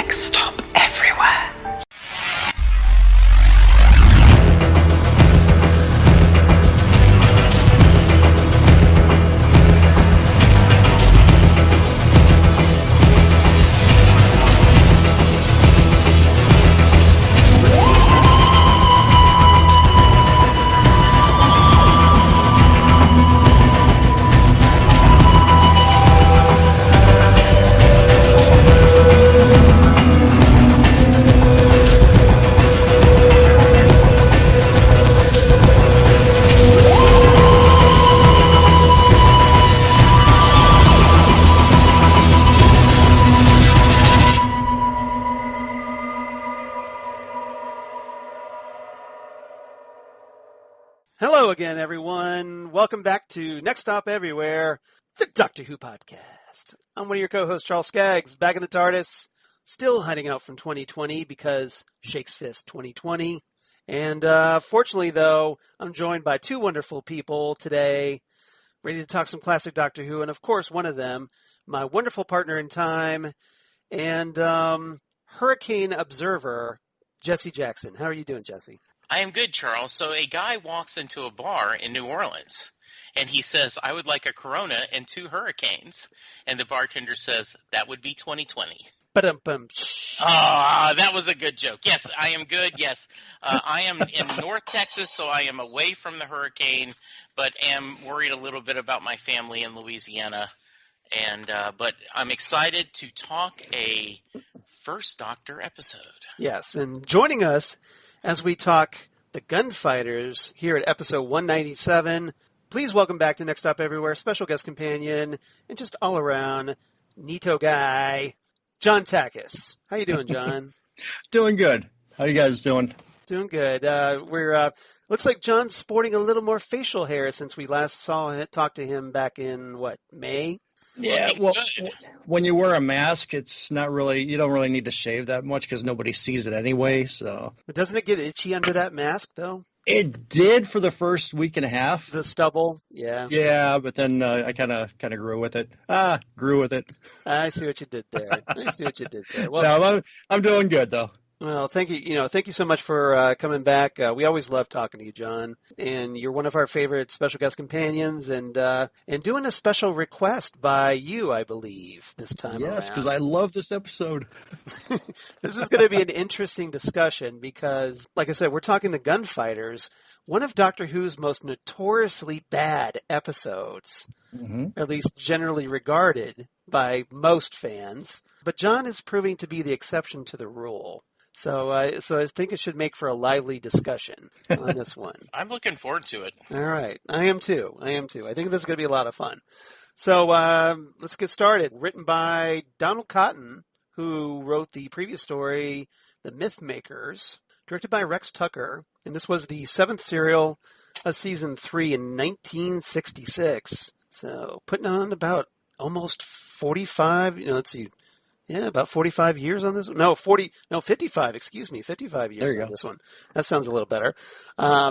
Next stop everywhere. Hello again, everyone. Welcome back to Next Stop Everywhere, the Doctor Who podcast. I'm one of your co-hosts, Charles Skaggs, back in the TARDIS, still hiding out from 2020 because Shakes Fist 2020. And fortunately, though, I'm joined by two wonderful people today, ready to talk some classic Doctor Who, and of course, one of them, my wonderful partner in time, and hurricane observer, Jesse Jackson. How are you doing, Jesse? I am good, Charles. So a guy walks into a bar in New Orleans, and he says, I would like a Corona and 2 hurricanes. And the bartender says, that would be 2020. Ba-dum-bum. That was a good joke. Yes, I am good. Yes, I am in North Texas, so I am away from the hurricane, but am worried a little bit about my family in Louisiana. And but I'm excited to talk a First Doctor episode. Yes, and joining us as we talk the Gunfighters here at episode 197, please welcome back to Next Stop Everywhere, special guest companion, and just all-around neato guy, John Takacs. How you doing, John? Doing good. How you guys doing? Doing good. Looks like John's sporting a little more facial hair since we last talked to him back in, May? Yeah, well, when you wear a mask, it's not really, you don't really need to shave that much because nobody sees it anyway, so. But doesn't it get itchy under that mask, though? It did for the first week and a half. The stubble? Yeah. Yeah, but then I kind of grew with it. Grew with it. I see what you did there. Well, no, I'm doing good, though. Well, thank you. Thank you so much for coming back. We always love talking to you, John, and you're one of our favorite special guest companions. And doing a special request by you, I believe, this time around. Yes, because I love this episode. This is going to be an interesting discussion because, like I said, we're talking the Gunfighters, one of Doctor Who's most notoriously bad episodes, at least generally regarded by most fans. But John is proving to be the exception to the rule. So I think it should make for a lively discussion on this one. I'm looking forward to it. All right. I am too. I think this is going to be a lot of fun. So let's get started. Written by Donald Cotton, who wrote the previous story, The Mythmakers. Directed by Rex Tucker. And this was the 7th serial of Season 3 in 1966. So putting on about almost 45, let's see. Yeah, about 45 years on this one. 55, excuse me, 55 years on this one. That sounds a little better.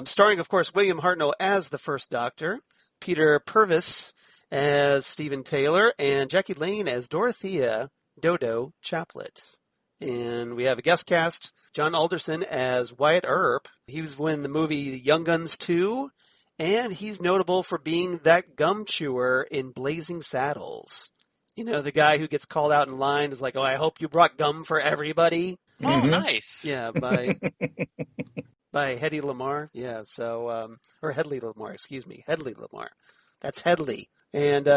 Starring, of course, William Hartnell as the First Doctor, Peter Purves as Stephen Taylor, and Jackie Lane as Dorothea Dodo Chaplet. And we have a guest cast, John Alderson as Wyatt Earp. He was in the movie Young Guns 2, and he's notable for being that gum chewer in Blazing Saddles. You know, the guy who gets called out in line is like, I hope you brought gum for everybody. Oh, nice. Yeah, by Hedy Lamarr. Yeah, so, or Hedley Lamarr, excuse me. Hedley Lamarr. That's Hedley. And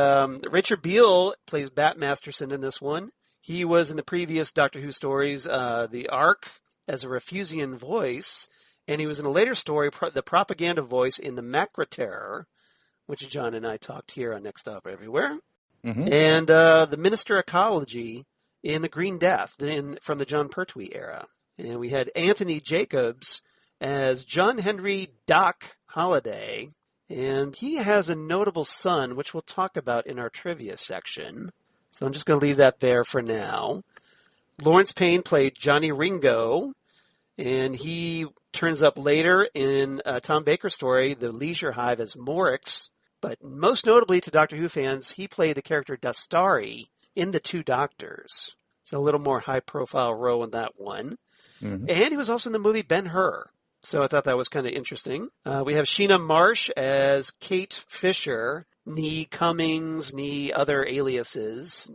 Richard Beale plays Bat Masterson in this one. He was in the previous Doctor Who stories, The Ark, as a Refusian voice. And he was in a later story, the propaganda voice in The Macra Terror, which John and I talked here on Next Stop Everywhere. And the Minister Ecology in The Green Death from the John Pertwee era. And we had Anthony Jacobs as John Henry Doc Holliday. And he has a notable son, which we'll talk about in our trivia section. So I'm just going to leave that there for now. Lawrence Payne played Johnny Ringo. And he turns up later in Tom Baker's story, The Leisure Hive, as Morix. But most notably to Doctor Who fans, he played the character Dastari in The Two Doctors. So a little more high-profile role in that one. Mm-hmm. And he was also in the movie Ben-Hur. So I thought that was kind of interesting. We have Sheena Marsh as Kate Fisher, nee Cummings, nee other aliases,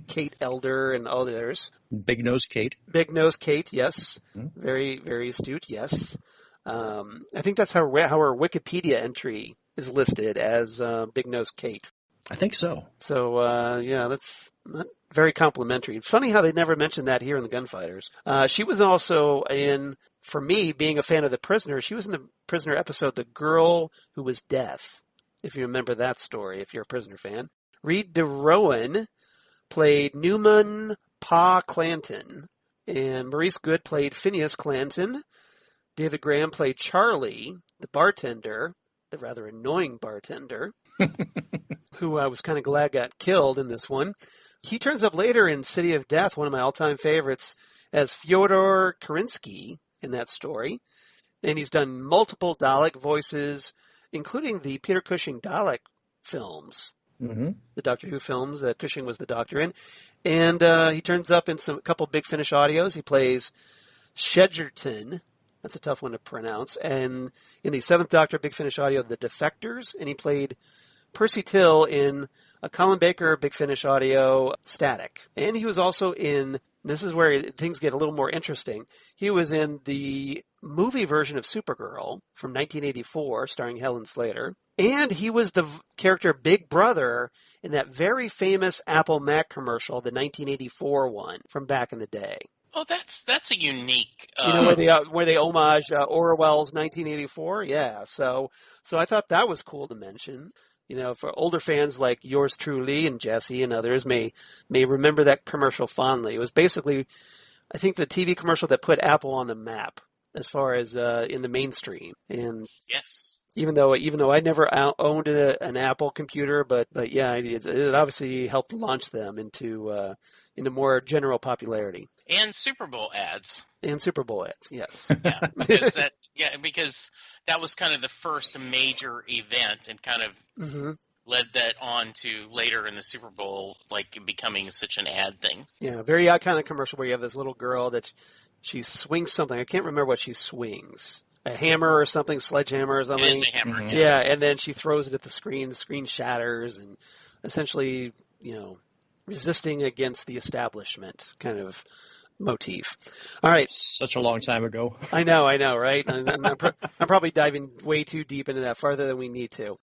Kate Elder and others. Big Nose Kate. Big Nose Kate, yes. Mm-hmm. Very, very astute, yes. I think that's how her Wikipedia entry is listed as Big Nose Kate. I think so. So, yeah, that's not very complimentary. It's funny how they never mentioned that here in the Gunfighters. She was also in, for me, being a fan of The Prisoner, she was in the Prisoner episode, The Girl Who Was Death, if you remember that story, if you're a Prisoner fan. Reed DeRowan played Newman Pa Clanton, and Maurice Good played Phineas Clanton. David Graham played Charlie, the bartender, the rather annoying bartender, who I was kind of glad got killed in this one. He turns up later in City of Death, one of my all-time favorites, as Fyodor Karinsky in that story. And he's done multiple Dalek voices, including the Peter Cushing Dalek films, the Doctor Who films that Cushing was the Doctor in. And he turns up in a couple Big Finish audios. He plays Shedgerton. That's a tough one to pronounce. And in the Seventh Doctor Big Finish audio, The Defectors. And he played Percy Till in a Colin Baker Big Finish audio, Static. And he was also in, this is where things get a little more interesting, he was in the movie version of Supergirl from 1984, starring Helen Slater. And he was the character Big Brother in that very famous Apple Mac commercial, the 1984 one from back in the day. Oh, that's a unique. You know where they homage Orwell's 1984. Yeah, so I thought that was cool to mention. You know, for older fans like yours truly and Jesse and others may remember that commercial fondly. It was basically, I think, the TV commercial that put Apple on the map as far as in the mainstream. And yes. Even though I never owned an Apple computer, but yeah, it obviously helped launch them into more general popularity. And Super Bowl ads. And Super Bowl ads, yes. Yeah, because that was kind of the first major event and kind of led that on to later in the Super Bowl, like becoming such an ad thing. Yeah, very iconic commercial where you have this little girl that she swings something. I can't remember what she swings. A hammer or something, sledgehammer or something. It is a hammer, yes. Yeah, and then she throws it at the screen shatters, and essentially, resisting against the establishment kind of motif. All right. Such a long time ago. I know, right? I'm probably diving way too deep into that, farther than we need to.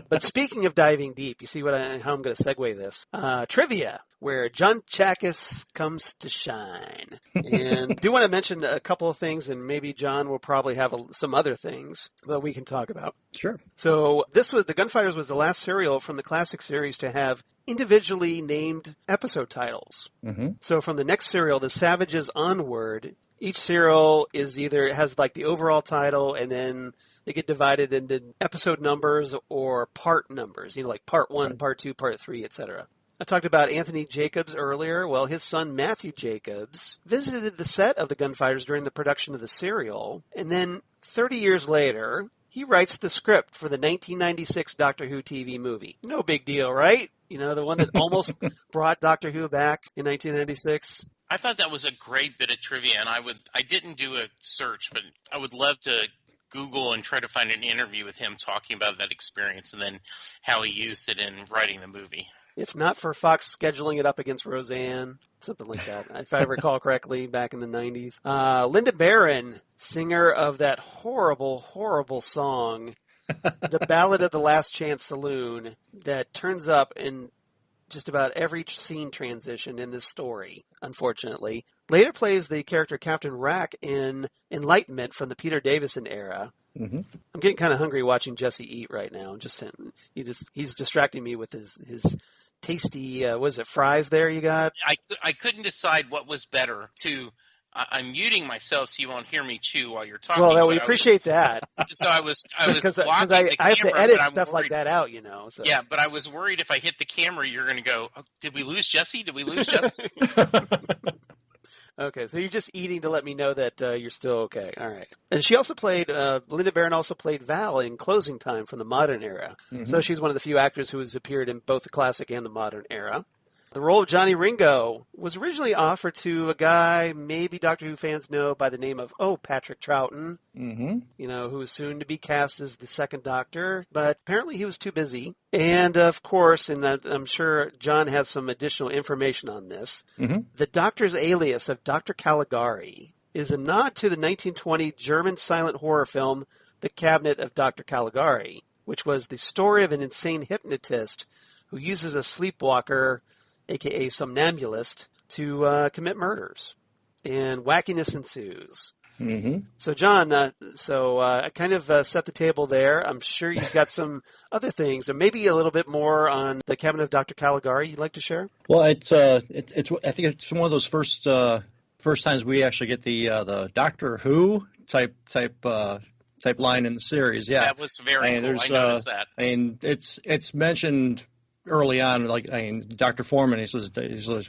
But speaking of diving deep, you see how I'm going to segue this. Trivia, where John Takacs comes to shine. And I do want to mention a couple of things, and maybe John will probably have some other things that we can talk about. Sure. So the Gunfighters was the last serial from the classic series to have individually named episode titles. Mm-hmm. So from the next serial, The Savages onward, each serial has like the overall title, and then they get divided into episode numbers or part numbers, like part 1, part 2, part 3, etc. I talked about Anthony Jacobs earlier. Well, his son Matthew Jacobs visited the set of the Gunfighters during the production of the serial, and then 30 years later, he writes the script for the 1996 Doctor Who TV movie. No big deal, right? The one that almost brought Doctor Who back in 1996. I thought that was a great bit of trivia, and I didn't do a search, but I would love to Google and try to find an interview with him talking about that experience and then how he used it in writing the movie. If not for Fox scheduling it up against Roseanne, something like that, if I recall correctly, back in the 90s. Linda Barron, singer of that horrible, horrible song, The Ballad of the Last Chance Saloon, that turns up in just about every scene transition in this story, unfortunately. Later plays the character Captain Rack in Enlightenment from the Peter Davison era. Mm-hmm. I'm getting kind of hungry watching Jesse eat right now. He's distracting me with his tasty, fries there you got? I couldn't decide what was better I'm muting myself so you won't hear me chew while you're talking. Well, we appreciate that. So I was because blocking the camera. I have to edit stuff worried, like that out, So. Yeah, but I was worried if I hit the camera, you're going to go, oh, did we lose Jesse? Did we lose Jesse? Okay, so you're just eating to let me know that you're still okay. All right. And she also played, Linda Barron also played Val in Closing Time from the modern era. Mm-hmm. So she's one of the few actors who has appeared in both the classic and the modern era. The role of Johnny Ringo was originally offered to a guy maybe Doctor Who fans know by the name of, Patrick Troughton, who was soon to be cast as the second Doctor, but apparently he was too busy. And, of course, and I'm sure John has some additional information on this, the Doctor's alias of Dr. Caligari is a nod to the 1920 German silent horror film The Cabinet of Dr. Caligari, which was the story of an insane hypnotist who uses a sleepwalker, a.k.a. somnambulist, to commit murders. And wackiness ensues. So, John, I kind of set the table there. I'm sure you've got some other things, or maybe a little bit more on the Cabinet of Dr. Caligari you'd like to share? Well, I think it's one of those first times we actually get the Doctor Who type line in the series. Yeah, that was very cool. I noticed that. It's mentioned early on, Dr. Foreman, he says,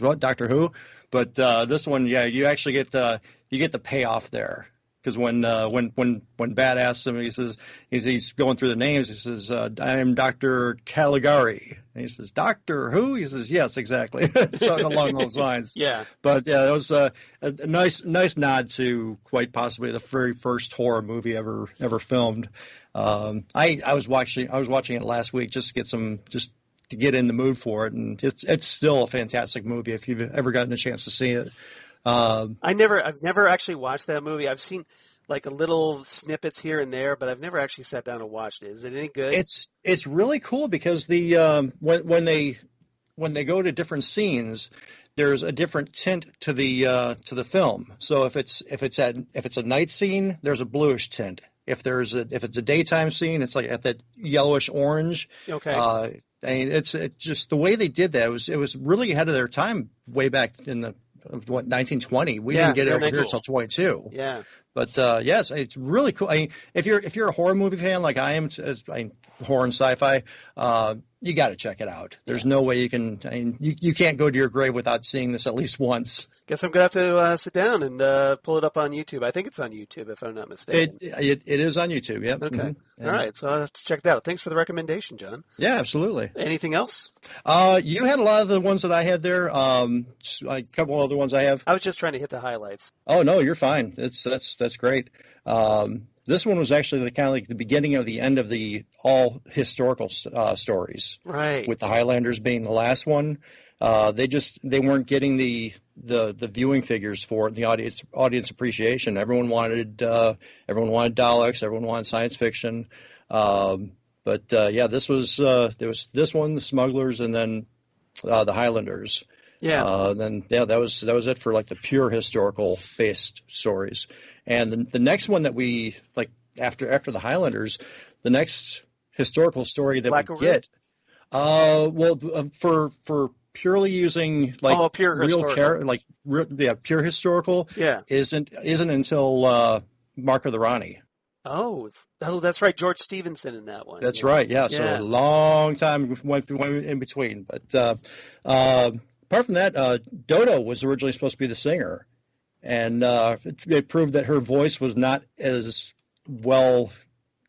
what, Doctor Who? But this one, you actually get the payoff there. Because when Bat asks him, he says, he's going through the names, he says, I am Dr. Caligari. And he says, Doctor Who? He says, yes, exactly. So along those lines. Yeah. But yeah, it was a nice nod to quite possibly the very first horror movie ever filmed. I was watching it last week just to get in the mood for it, and it's still a fantastic movie if you've ever gotten a chance to see it. I've never actually watched that movie. I've seen like a little snippets here and there, but I've never actually sat down and watched it. Is it any good? It's really cool because the when they go to different scenes, there's a different tint to the film. So if it's a night scene, there's a bluish tint. If it's a daytime scene, it's like at that yellowish orange. Okay. It's just the way they did that. It was really ahead of their time way back in the 1920. We didn't get it over here until 22. Yeah. But yes, it's really cool. If you're a horror movie fan like I am, horror and sci-fi, you got to check it out. There's no way you can. You can't go to your grave without seeing this at least once. Guess I'm gonna have to sit down and pull it up on YouTube. I think it's on YouTube, if I'm not mistaken. It is on YouTube. Yep. Okay. All right. So I'll have to check that out. Thanks for the recommendation, John. Yeah, absolutely. Anything else? You had a lot of the ones that I had there. A couple other ones I have. I was just trying to hit the highlights. Oh no, you're fine. That's great. This one was actually kind of like the beginning of the end of the all historical stories. Right. With the Highlanders being the last one. They weren't getting the viewing figures for it, the audience appreciation. Everyone wanted Daleks, everyone wanted science fiction. This was there was this one, the Smugglers, and then the Highlanders. Yeah. That was it for like the pure historical based stories. And the next one that we like after the Highlanders, the next historical story that Black we get, for purely using like pure historical. Pure historical. Yeah. Isn't until Mark of the Rani. Oh, that's right. George Stevenson in that one. That's right. Yeah. So a long time went in between. But apart from that, Dodo was originally supposed to be the singer, and it proved that her voice was not as well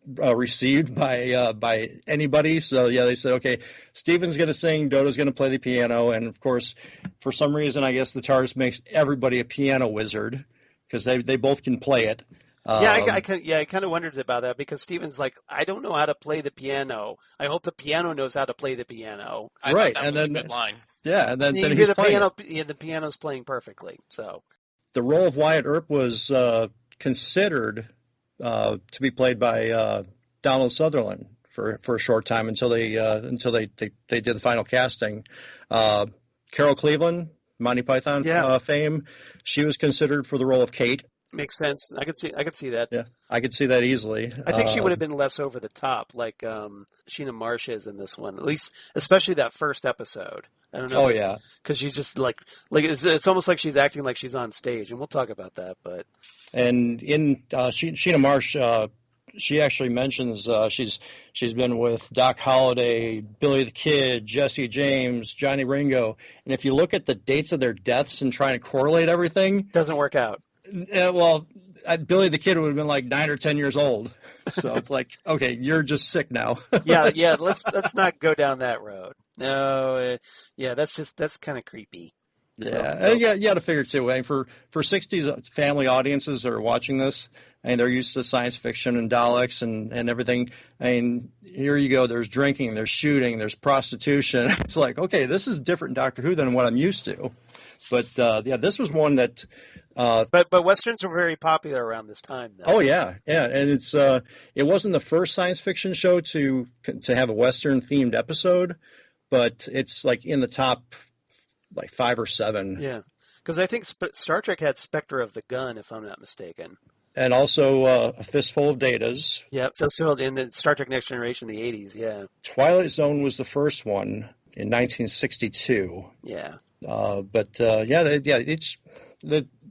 received by anybody. So they said, okay, Stephen's going to sing, Dodo's going to play the piano, and of course, for some reason, I guess the TARDIS makes everybody a piano wizard because they both can play it. I kind of wondered about that because Stephen's like, I don't know how to play the piano. I hope the piano knows how to play the piano. Right, that was a good line. Yeah, and then you hear the piano. Yeah, the piano's playing perfectly. So the role of Wyatt Earp was considered to be played by Donald Sutherland for a short time until they did the final casting. Carol Cleveland, Monty Python fame, she was considered for the role of Kate. Makes sense. I could see that. Yeah, I could see that easily. I think she would have been less over the top, like Sheena Marsh is in this one. At least, especially that first episode. I don't know. Oh yeah, because she's just like it's almost like she's acting like she's on stage, and we'll talk about that. But in Sheena Marsh, she actually mentions she's been with Doc Holliday, Billy the Kid, Jesse James, Johnny Ringo, and if you look at the dates of their deaths and trying to correlate everything, doesn't work out. Well, Billy the Kid would have been like 9 or 10 years old. So it's like, okay, you're just sick now. Yeah. Let's not go down that road. No, that's kind of creepy. Yeah, and you got to figure too. I mean, for 60s family audiences that are watching this, and they're used to science fiction and Daleks and everything. I mean, here you go. There's drinking, there's shooting, there's prostitution. It's like, okay, this is different Doctor Who than what I'm used to. But this was one that. But westerns were very popular around this time, though. Oh yeah, and it wasn't the first science fiction show to have a western themed episode, but it's like in the top like 5 or 7. Yeah, because I think Star Trek had Spectre of the Gun, if I'm not mistaken. And also A Fistful of Datas. Yeah, Fistful in the Star Trek Next Generation, the 80s, yeah. Twilight Zone was the first one in 1962. Yeah.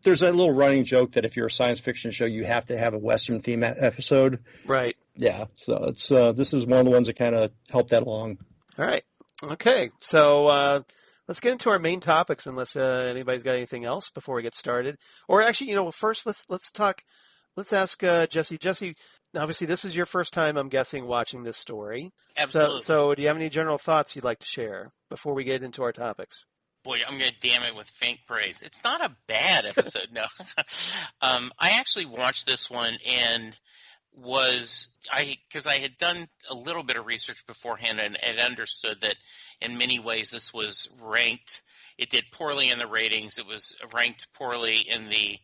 There's a little running joke that if you're a science fiction show, you have to have a Western theme episode. Right. Yeah, so it's this is one of the ones that kind of helped that along. All right. Okay, so let's get into our main topics, unless anybody's got anything else before we get started. Or actually, first let's ask Jesse. Jesse, obviously this is your first time, I'm guessing, watching this story. Absolutely. So do you have any general thoughts you'd like to share before we get into our topics? Boy, I'm going to damn it with faint praise. It's not a bad episode, no. I actually watched this one and because I had done a little bit of research beforehand and understood that in many ways this was ranked. It did poorly in the ratings. It was ranked poorly in the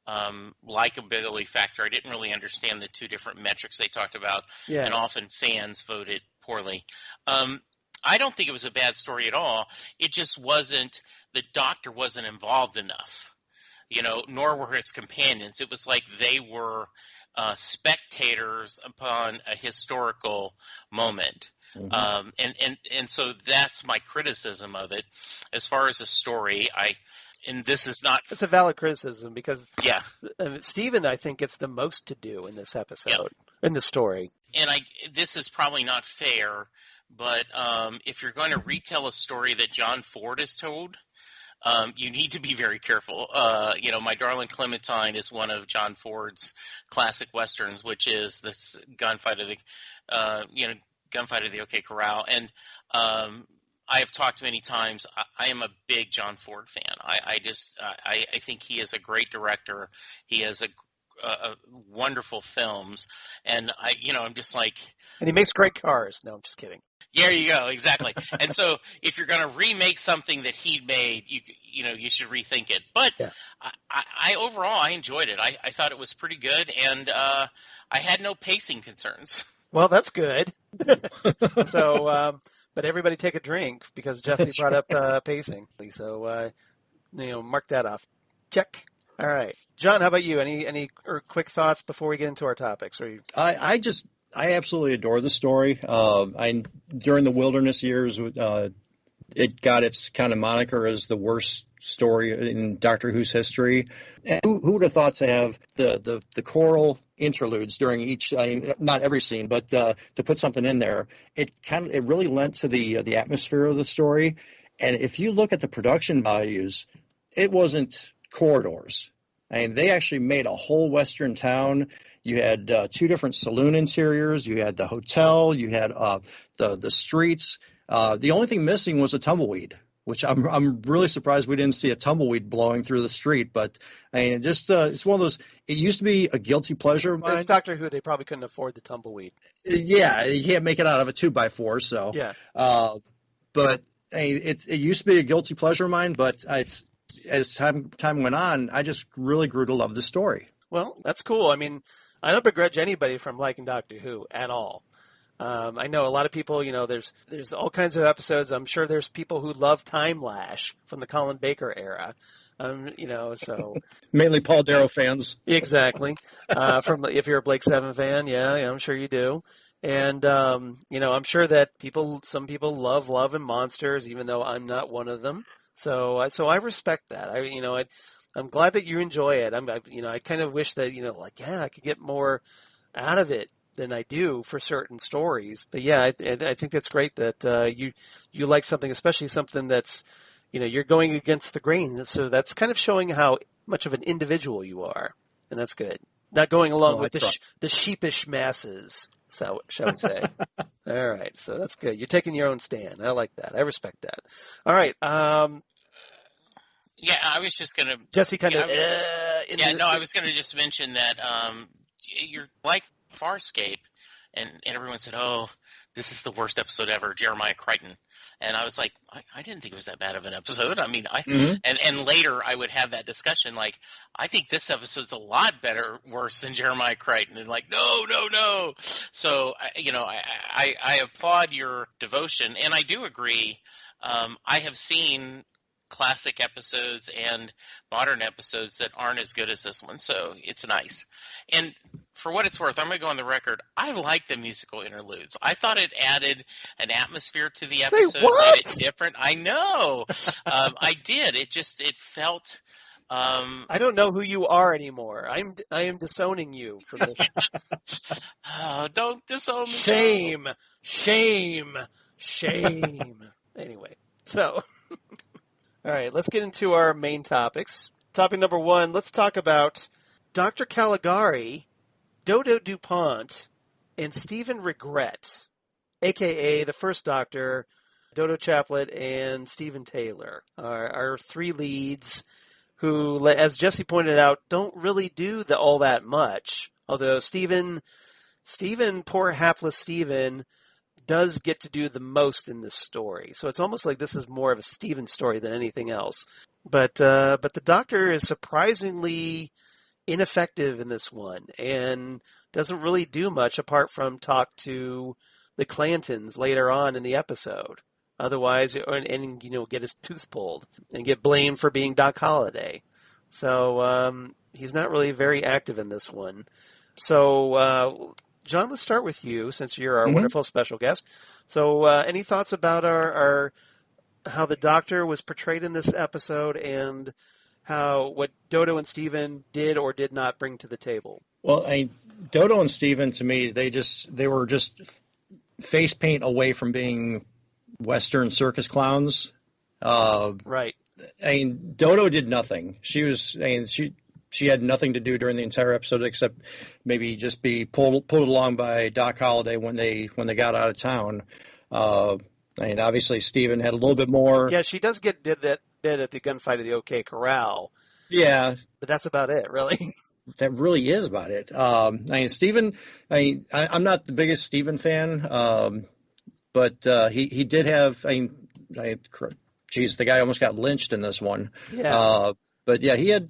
likability factor. I didn't really understand the two different metrics they talked about, and often fans voted poorly. I don't think it was a bad story at all. It just wasn't – the Doctor wasn't involved enough, nor were his companions. It was like they were spectators upon a historical moment. Mm-hmm. And so that's my criticism of it. As far as the story, and this is not – it's a valid criticism because Stephen, I think, gets the most to do in this episode, in the story. And this is probably not fair, but if you're going to retell a story that John Ford has told, you need to be very careful. My Darling Clementine is one of John Ford's classic westerns, which is this Gunfight of the OK Corral. And I have talked many times. I am a big John Ford fan. I think he is a great director. He has a wonderful films, and I'm just like. And he makes great cars. No, I'm just kidding. There you go, exactly. And so, if you're going to remake something that he made, you should rethink it. But I overall I enjoyed it. I thought it was pretty good, and I had no pacing concerns. Well, that's good. So, but everybody take a drink because Jesse brought up pacing. So, mark that off. Check. All right, John. How about you? Any quick thoughts before we get into our topics? I absolutely adore the story. During the wilderness years, it got its kind of moniker as the worst story in Doctor Who's history. And who would have thought to have the choral interludes during each, not every scene, but to put something in there, it really lent to the atmosphere of the story. And if you look at the production values, it wasn't corridors. They actually made a whole western town. You had 2 different saloon interiors. You had the hotel. You had the streets. The only thing missing was a tumbleweed, which I'm really surprised we didn't see a tumbleweed blowing through the street. But it's one of those. It used to be a guilty pleasure of mine. It's Doctor Who. They probably couldn't afford the tumbleweed. Yeah, you can't make it out of a 2x4. So yeah. But it used to be a guilty pleasure of mine. But as time went on, I just really grew to love the story. Well, that's cool. I don't begrudge anybody from liking Doctor Who at all. I know a lot of people, there's all kinds of episodes. I'm sure there's people who love Time Lash from the Colin Baker era. So mainly Paul Darrow fans. Exactly. If you're a Blake Seven fan, yeah, I'm sure you do. And I'm sure that some people love Love and Monsters, even though I'm not one of them. So I respect that. I'm glad that you enjoy it. I kind of wish that I could get more out of it than I do for certain stories. But yeah, I think that's great that you like something, especially something that's you're going against the grain. So that's kind of showing how much of an individual you are, and that's good. Not going along Well, with the sheepish masses, so shall we say. All right, so that's good. You're taking your own stand. I like that. I respect that. All right. Yeah, I was just going to... Jesse kind of... I was going to just mention that you're like Farscape, and everyone said, oh, this is the worst episode ever, Jeremiah Crichton. And I was like, I didn't think it was that bad of an episode. I mean, and later I would have that discussion, like, I think this episode's a lot worse than Jeremiah Crichton. And like, no. So, I applaud your devotion, and I do agree. I have seen classic episodes and modern episodes that aren't as good as this one, so it's nice. And for what it's worth, I'm going to go on the record. I like the musical interludes. I thought it added an atmosphere to the episode, made it different. I know. I did. It felt. I don't know who you are anymore. I am disowning you from this. Oh, don't disown me. Shame. Anyway, so. All right, let's get into our main topics. Topic number 1, let's talk about Dr. Caligari, Dodo DuPont, and Stephen Regret, a.k.a. the First Doctor, Dodo Chaplet, and Stephen Taylor, our 3 leads who, as Jesse pointed out, don't really do all that much. Although Stephen, poor hapless Stephen, does get to do the most in this story. So it's almost like this is more of a Stephen story than anything else. But the Doctor is surprisingly ineffective in this one and doesn't really do much apart from talk to the Clantons later on in the episode. Otherwise, and get his tooth pulled and get blamed for being Doc Holliday. So he's not really very active in this one. So John, let's start with you since you're our wonderful special guest. So any thoughts about how the Doctor was portrayed in this episode and what Dodo and Stephen did or did not bring to the table? Well, Dodo and Stephen, to me, they were just face paint away from being Western circus clowns. Right. Dodo did nothing. She had nothing to do during the entire episode except maybe just be pulled along by Doc Holliday when they got out of town. Obviously Stephen had a little bit more. Yeah, she does did that bit at the gunfight of the OK Corral. Yeah, but that's about it, really. That really is about it. Stephen. I'm not the biggest Stephen fan, but he did have. The guy almost got lynched in this one. Yeah. But yeah, he had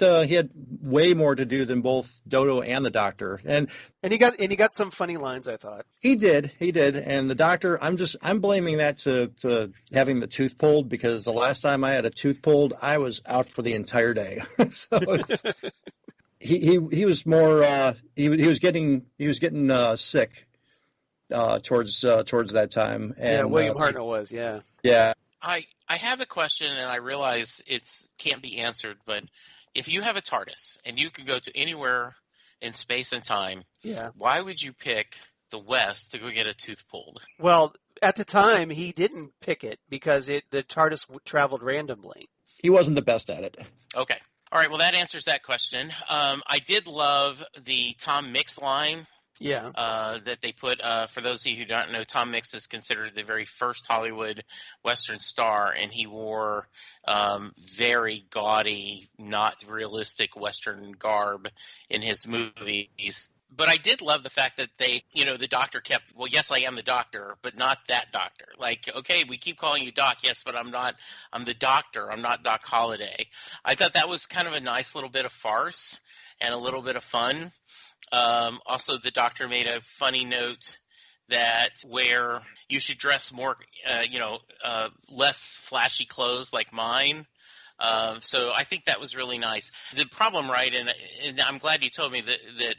way more to do than both Dodo and the Doctor, and he got some funny lines. I thought he did, and the Doctor. I'm blaming that to having the tooth pulled, because the last time I had a tooth pulled, I was out for the entire day. So he was more he was getting sick towards that time. And William Hartnell was yeah. I have a question, and I realize it can't be answered, but if you have a TARDIS and you can go to anywhere in space and time, why would you pick the West to go get a tooth pulled? Well, at the time, he didn't pick it because the TARDIS traveled randomly. He wasn't the best at it. Okay. All right, well, that answers that question. I did love the Tom Mix line. That they put, for those of you who don't know, Tom Mix is considered the very first Hollywood Western star, and he wore very gaudy, not realistic Western garb in his movies. But I did love the fact that the Doctor kept, well, yes, I am the Doctor, but not that Doctor. Like, okay, we keep calling you Doc, yes, but I'm the Doctor, I'm not Doc Holliday. I thought that was kind of a nice little bit of farce and a little bit of fun. Also, the Doctor made a funny note that where you should dress more, less flashy clothes like mine. So I think that was really nice. The problem, right, and I'm glad you told me that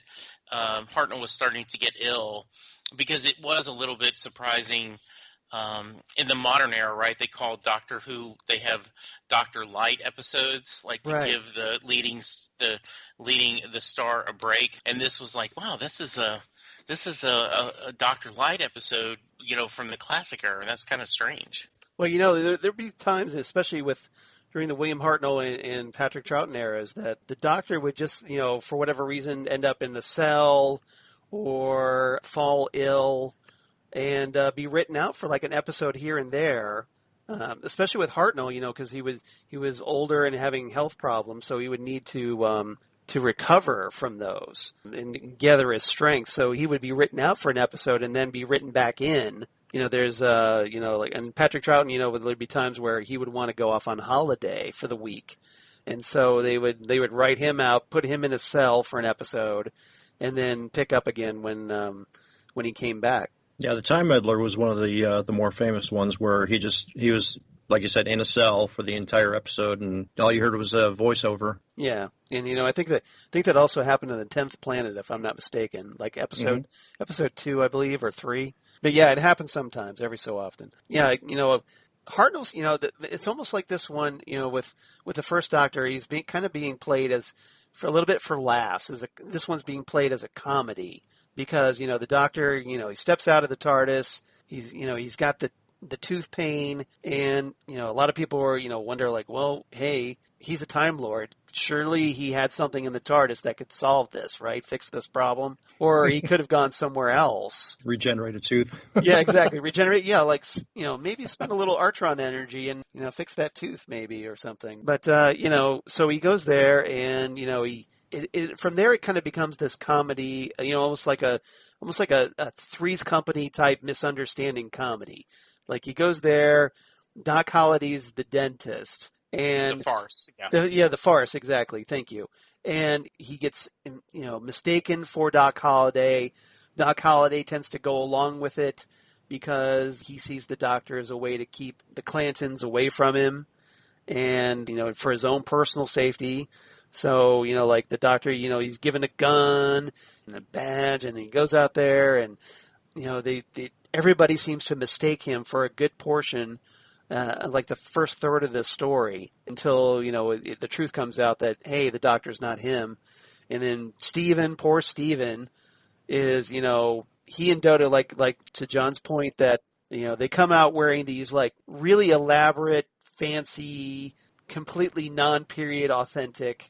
Hartnell was starting to get ill, because it was a little bit surprising. In the modern era, right, they call Doctor Who, they have Doctor Light episodes, like to give the leading the star a break. And this was like, wow, this is a Doctor Light episode, from the classic era. And that's kind of strange. Well, there'd be times, especially with during the William Hartnell and Patrick Troughton eras that the Doctor would just, for whatever reason, end up in the cell or fall ill and be written out for like an episode here and there. Especially with Hartnell, because he was older and having health problems, so he would need to recover from those and gather his strength. So he would be written out for an episode and then be written back in. There's and Patrick Troughton, there'd be times where he would want to go off on holiday for the week, and so they would write him out, put him in a cell for an episode, and then pick up again when he came back. Yeah, the Time Meddler was one of the more famous ones where he was, like you said, in a cell for the entire episode, and all you heard was a voiceover. Yeah, and I think that also happened in the 10th Planet, if I'm not mistaken, like episode 2, I believe, or 3. But yeah, it happens sometimes, every so often. Yeah, Hartnell's, it's almost like this one, with the first Doctor, he's being played as for a little bit for laughs. This one's being played as a comedy. Because, the Doctor, he steps out of the TARDIS, he's got the tooth pain, and, a lot of people were, wonder like, well, hey, he's a Time Lord. Surely he had something in the TARDIS that could solve this, right? Fix this problem. Or he could have gone somewhere else. Regenerate a tooth. Yeah, exactly. Regenerate, yeah, like, maybe spend a little Artron energy and, fix that tooth maybe or something. But, so he goes there and, from there, it kind of becomes this comedy, almost like a Three's Company type misunderstanding comedy. Like he goes there, Doc Holliday's the dentist, and the farce. Yeah, the farce, exactly. Thank you. And he gets, mistaken for Doc Holliday. Doc Holliday tends to go along with it because he sees the Doctor as a way to keep the Clantons away from him, and for his own personal safety. So, like the Doctor, he's given a gun and a badge, and he goes out there, and, everybody seems to mistake him for a good portion, like the first third of the story, until, the truth comes out that, hey, the Doctor's not him. And then poor Stephen, is, he and Dodo, like to John's point, that, they come out wearing these, like, really elaborate, fancy, completely non-period authentic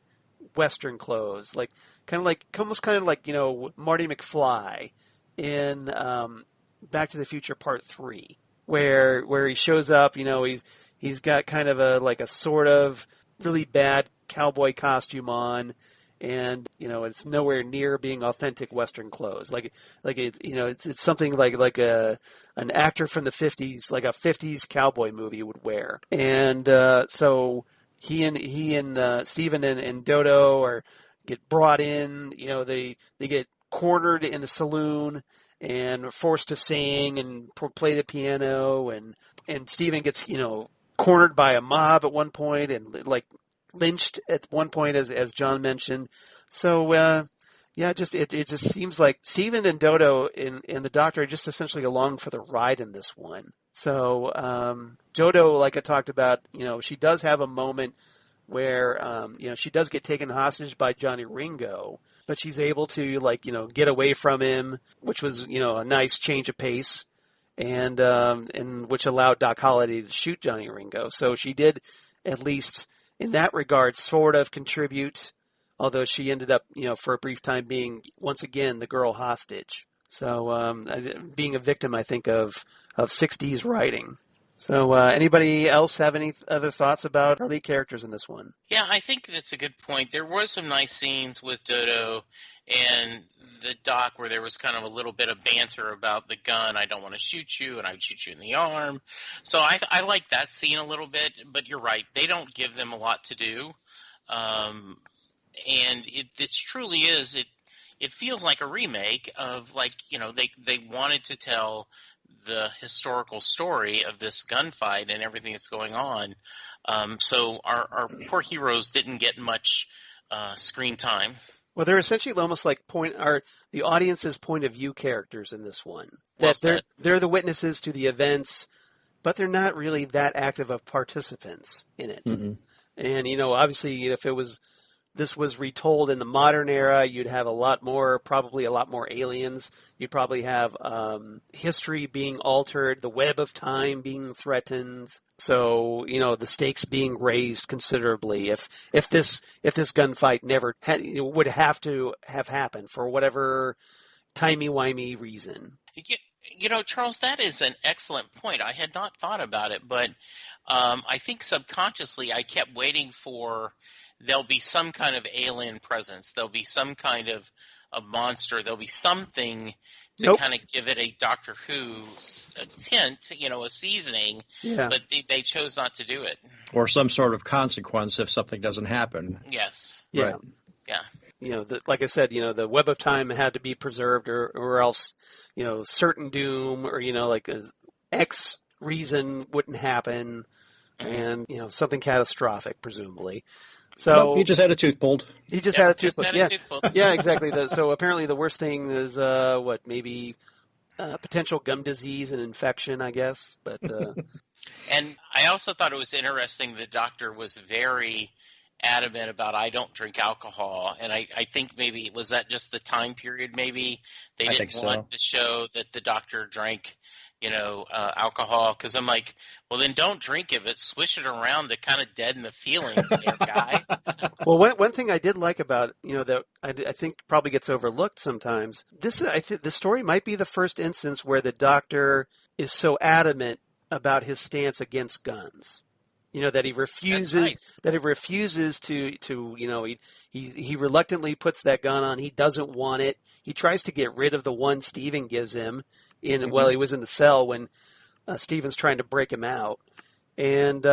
Western clothes, almost kind of like Marty McFly in Back to the Future Part 3, where he shows up. He's got kind of a sort of really bad cowboy costume on, and it's nowhere near being authentic Western clothes. It's something like an actor from the 50s, like a 50s cowboy movie would wear, and so. He and Stephen and Dodo get brought in. They get cornered in the saloon and are forced to sing and play the piano. And Stephen gets cornered by a mob at one point and like lynched at one point, as John mentioned. So it just seems like Stephen and Dodo and the Doctor are just essentially along for the ride in this one. So Dodo, like I talked about, she does have a moment where, she does get taken hostage by Johnny Ringo, but she's able to, get away from him, which was, a nice change of pace, and which allowed Doc Holliday to shoot Johnny Ringo. So she did, at least in that regard, sort of contribute, although she ended up, for a brief time being, once again, the girl hostage. So being a victim, I think, of 60s writing. So anybody else have any other thoughts about our lead characters in this one? Yeah, I think that's a good point. There was some nice scenes with Dodo and the Doc where there was kind of a little bit of banter about the gun. I don't want to shoot you, and I would shoot you in the arm. So I like that scene a little bit, but you're right. They don't give them a lot to do. And it truly is, it feels like a remake of, they wanted to tell the historical story of this gunfight and everything that's going on. So our poor heroes didn't get much screen time. Well, they're essentially almost like the audience's point of view characters in this one. Well That they're the witnesses to the events, but they're not really that active of participants in it. Mm-hmm. And, obviously, if it was this was retold in the modern era, you'd have probably a lot more aliens. You'd probably have history being altered, the web of time being threatened. So, the stakes being raised considerably if this gunfight never would have to have happened for whatever timey-wimey reason. Charles, that is an excellent point. I had not thought about it, but I think subconsciously I kept waiting for there'll be some kind of alien presence. There'll be some kind of a monster. There'll be something to kind of give it a Doctor Who tint, a seasoning. Yeah. But they chose not to do it. Or some sort of consequence if something doesn't happen. Yes. Yeah. Right. Yeah. Like I said, the web of time had to be preserved or else, certain doom or, like X reason wouldn't happen and, something catastrophic, presumably. So nope, he just had a tooth pulled. He just had a tooth pulled. Yeah. Yeah, exactly. So apparently the worst thing is, maybe potential gum disease and infection, I guess. But And I also thought it was interesting the doctor was very adamant about I don't drink alcohol, and I think maybe was that just the time period maybe they didn't want to show that the doctor drank alcohol, because I'm like, well then don't drink it, but swish it around to kind of deaden the feelings there, guy. Well, one thing I did like about that I think probably gets overlooked sometimes. The story might be the first instance where the doctor is so adamant about his stance against guns. That he refuses. That he refuses to. He reluctantly puts that gun on. He doesn't want it. He tries to get rid of the one Stephen gives him while he was in the cell when Stephen's trying to break him out. And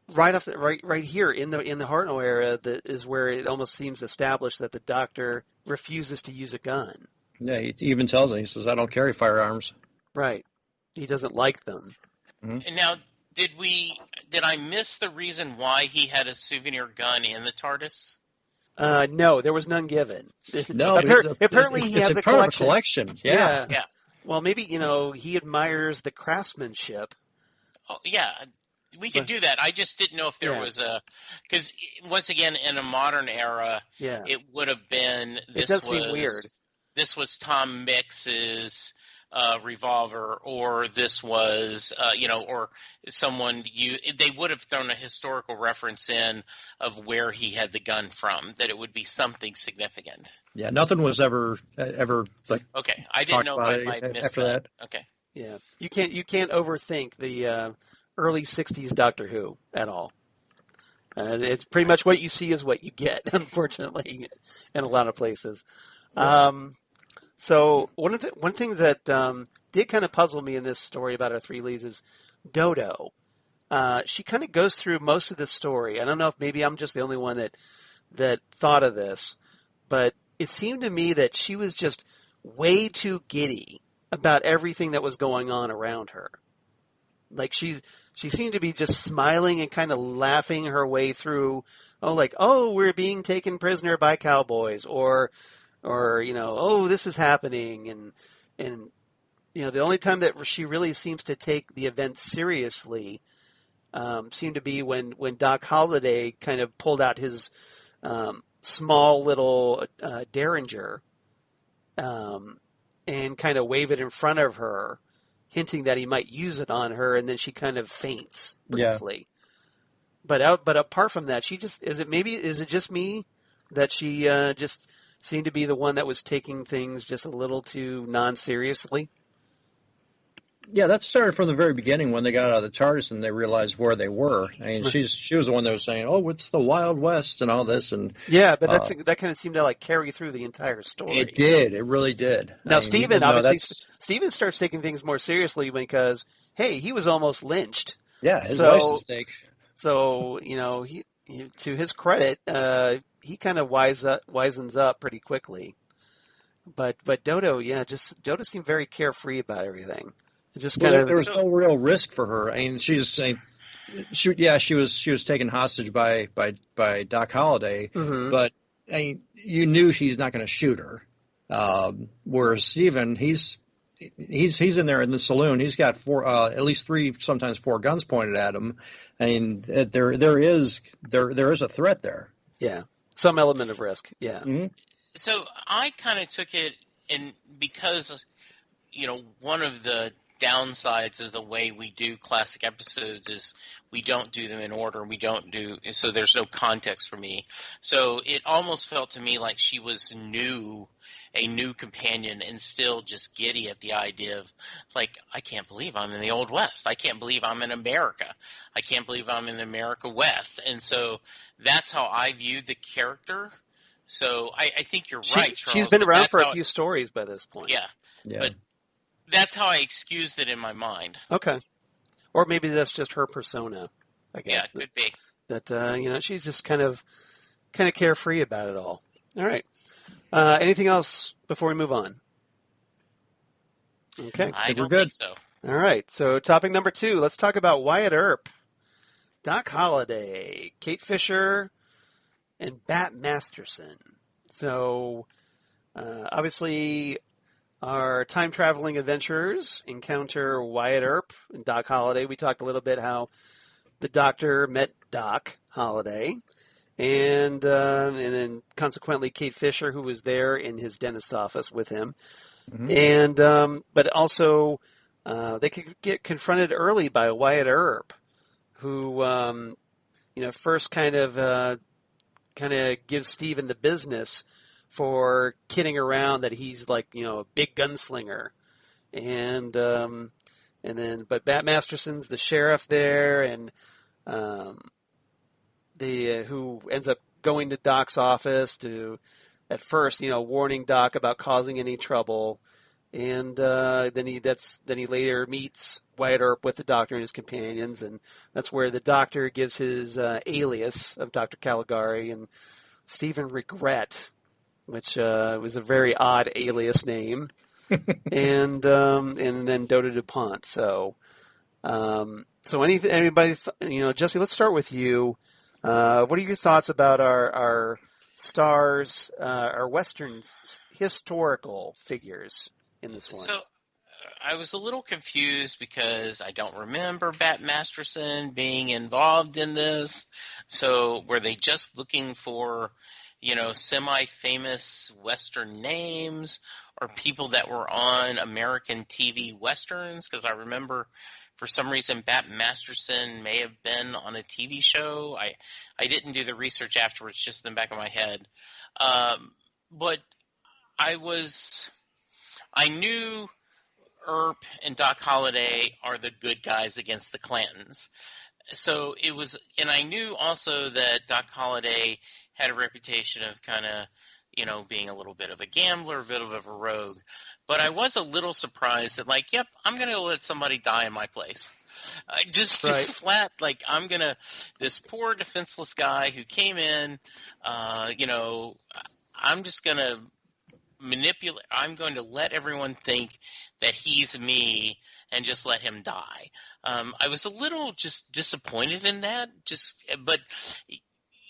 right here in the Hartnell era, that is where it almost seems established that the doctor refuses to use a gun. Yeah, he even tells him. He says, "I don't carry firearms." Right. He doesn't like them. Mm-hmm. And now, did I miss the reason why he had a souvenir gun in the TARDIS? No, there was none given. No, apparently he has a collection. Yeah. Well, maybe he admires the craftsmanship. Oh, yeah. We could do that. I just didn't know if there was because once again, in a modern era, it would have been. It does seem weird. This was Tom Mix's revolver, or this was, or someone they would have thrown a historical reference in of where he had the gun from, that it would be something significant. Yeah, nothing was ever like. Okay, I didn't know if I might miss after that. Okay. Yeah, you can't overthink the early '60s Doctor Who at all. It's pretty much what you see is what you get, unfortunately, in a lot of places. Yeah. So one thing that did kind of puzzle me in this story about our three leads is Dodo. She kind of goes through most of the story. I don't know if maybe I'm just the only one that thought of this, but it seemed to me that she was just way too giddy about everything that was going on around her. Like she seemed to be just smiling and kind of laughing her way through. We're being taken prisoner by cowboys, or this is happening, and the only time that she really seems to take the event seriously seemed to be when Doc Holliday kind of pulled out his small little Derringer and kind of wave it in front of her, hinting that he might use it on her, and then she kind of faints briefly. Yeah. But apart from that, is it just me that she just seemed to be the one that was taking things just a little too non-seriously? Yeah, that started from the very beginning when they got out of the TARDIS and they realized where they were. I mean, she was the one that was saying, "Oh, it's the Wild West" and all this, and yeah, but that kind of seemed to carry through the entire story. It did. It really did. Now, Stephen starts taking things more seriously because he was almost lynched. Yeah, his license take. So he to his credit, he kind of wisens up pretty quickly. But Dodo, Dodo seemed very carefree about everything. There was no real risk for her. I mean, she was taken hostage by Doc Holliday, mm-hmm. but I mean, you knew he's not going to shoot her. Whereas Stephen, he's in there in the saloon. He's got at least 3, sometimes 4 guns pointed at him. I mean, there is a threat there. Yeah. Some element of risk, yeah. Mm-hmm. So I kind of took it, and because, one of the downsides of the way we do classic episodes is we don't do them in order. So there's no context for me. So it almost felt to me like she was a new companion, and still just giddy at the idea of, like, I can't believe I'm in the Old West. I can't believe I'm in America. I can't believe I'm in the America West. And so that's how I viewed the character. So I think you're right, Charles. She's been around for a few stories by this point. Yeah. But that's how I excused it in my mind. Okay. Or maybe that's just her persona, I guess. Yeah, it could be. That, she's just kind of carefree about it all. All right. Anything else before we move on? Okay. I don't think so. All right. So topic number 2, let's talk about Wyatt Earp, Doc Holliday, Kate Fisher, and Bat Masterson. So, obviously, our time-traveling adventurers encounter Wyatt Earp and Doc Holliday. We talked a little bit how the Doctor met Doc Holliday, and then consequently Kate Fisher, who was there in his dentist office with him. Mm-hmm. And but also they could get confronted early by Wyatt Earp, who first kind of gives Steven the business for kidding around that he's like, a big gunslinger. And but Bat Masterson's the sheriff there, and who ends up going to Doc's office to, at first, warning Doc about causing any trouble. And then he later meets Wyatt Earp with the Doctor and his companions, and that's where the Doctor gives his alias of Dr. Caligari and Stephen Regret, which was a very odd alias name, and then Dodo DuPont. So anybody, Jesse, let's start with you. What are your thoughts about our stars, our Western historical figures in this one? So I was a little confused because I don't remember Bat Masterson being involved in this. So were they just looking for, semi-famous Western names or people that were on American TV Westerns? Because I remember for some reason Bat Masterson may have been on a TV show. I didn't do the research afterwards, just in the back of my head. But I knew Earp and Doc Holliday are the good guys against the Clantons. So it was, and I knew also that Doc Holliday had a reputation of kind of, being a little bit of a gambler, a bit of a rogue. But I was a little surprised that, like, yep, I'm going to let somebody die in my place. Just flat, like, this poor defenseless guy who came in, I'm just going to manipulate. I'm going to let everyone think that he's me and just let him die. I was a little just disappointed in that. But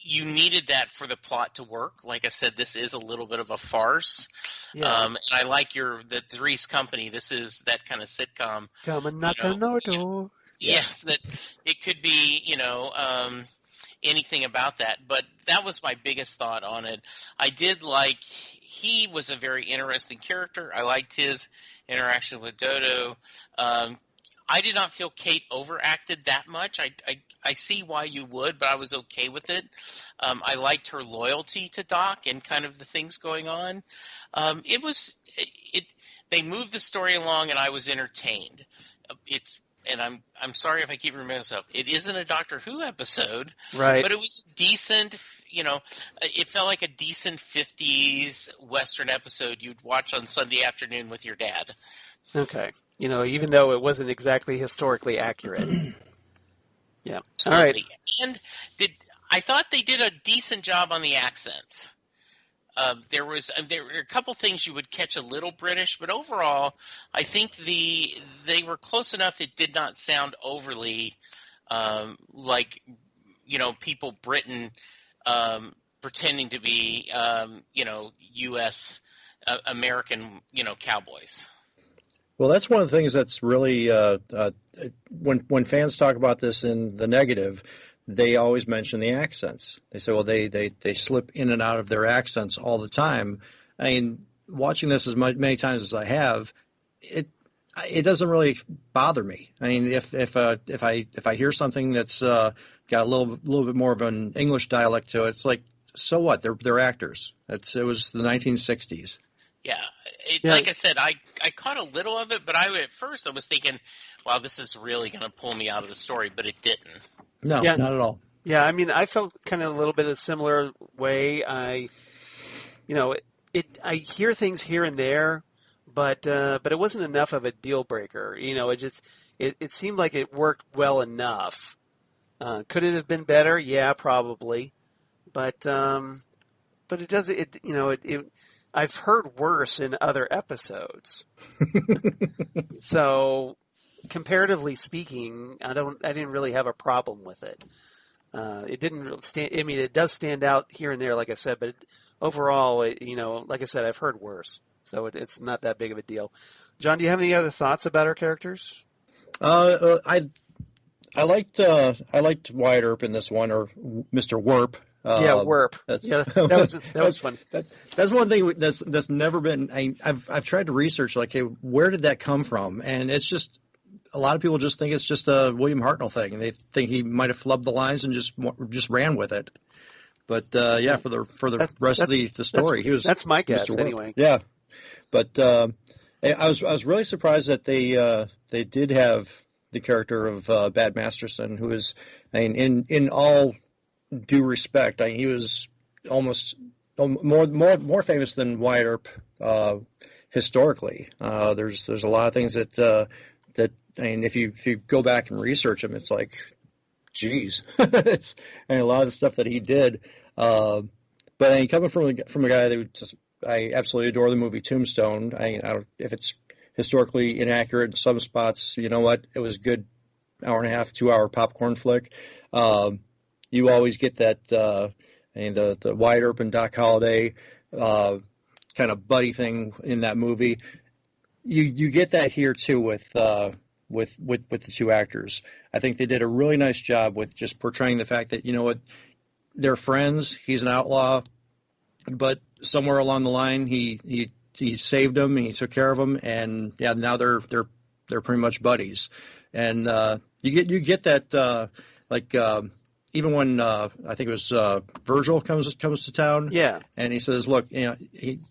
you needed that for the plot to work. Like I said, this is a little bit of a farce. Yeah. And I like the Three's Company. This is that kind of sitcom. Come and knock on our door. Yes, that it could be, anything about that. But that was my biggest thought on it. I did like, he was a very interesting character. I liked his interaction with Dodo. I did not feel Kate overacted that much. I see why you would, but I was okay with it. I liked her loyalty to Doc and kind of the things going on. They moved the story along, and I was entertained. And I'm sorry if I keep reminding myself, it isn't a Doctor Who episode, right? But it was decent. It felt like a decent 50s Western episode you'd watch on Sunday afternoon with your dad. Okay. Even though it wasn't exactly historically accurate. Yeah. Absolutely. All right. And I thought they did a decent job on the accents. There were a couple things you would catch a little British, but overall, I think they were close enough. It did not sound overly like people Britain pretending to be U.S. American cowboys. Well, that's one of the things that's really when fans talk about this in the negative, they always mention the accents. They say, well, they slip in and out of their accents all the time. I mean, watching this many times as I have, it doesn't really bother me. I mean, if I hear something that's got a little bit more of an English dialect to it, it's like, so what? They're actors. It was the 1960s. Yeah. Like I said, I caught a little of it, but at first I was thinking, wow, this is really going to pull me out of the story, but it didn't. No, not at all. Yeah, I mean, I felt kind of a little bit of a similar way. I hear things here and there, but it wasn't enough of a deal breaker. It seemed like it worked well enough. Could it have been better? Yeah, probably. But it does. I've heard worse in other episodes. So, comparatively speaking, I didn't really have a problem with it. It didn't really stand. I mean, it does stand out here and there, like I said, but overall, like I said, I've heard worse. So it's not that big of a deal. John, do you have any other thoughts about our characters? I liked Wyatt Earp in this one, or Mr. Werp. Werp. That was fun. That's one thing that's never been. I've tried to research, like, hey, where did that come from? And it's just, a lot of people just think it's just a William Hartnell thing. They think he might have flubbed the lines and just ran with it. But for the rest of the story, he was. That's my guess, Mr. Werp. anyway. Yeah, but I was really surprised that they did have the character of Bad Masterson, who is, in all due respect, he was almost more famous than Wyatt Earp historically. There's a lot of things that if you go back and research him, it's like, geez, it's a lot of the stuff that he did. But coming from a guy that I absolutely adore the movie Tombstone. If it's historically inaccurate in some spots, you know what? It was a good hour and a half, 2 hour popcorn flick. You always get that, the Wyatt Earp and Doc Holliday kind of buddy thing in that movie. You get that here too with the two actors. I think they did a really nice job with just portraying the fact that, you know what, they're friends. He's an outlaw, but somewhere along the line he saved him and he took care of him, and now they're pretty much buddies. And you get that even when I think it was Virgil comes to town, and he says, "Look,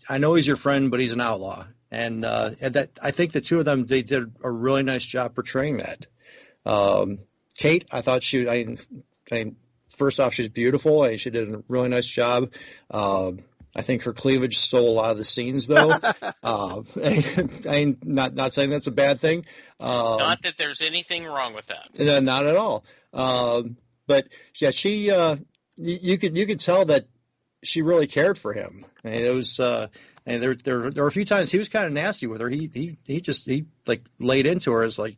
I know he's your friend, but he's an outlaw." And that, I think the two of them, they did a really nice job portraying that. Kate, I thought first off, she's beautiful. She did a really nice job. I think her cleavage stole a lot of the scenes, though. I'm not saying that's a bad thing. Not that there's anything wrong with that. No, not at all. But yeah, she you could tell that she really cared for him. And it was and there were a few times he was kind of nasty with her. He like laid into her as like,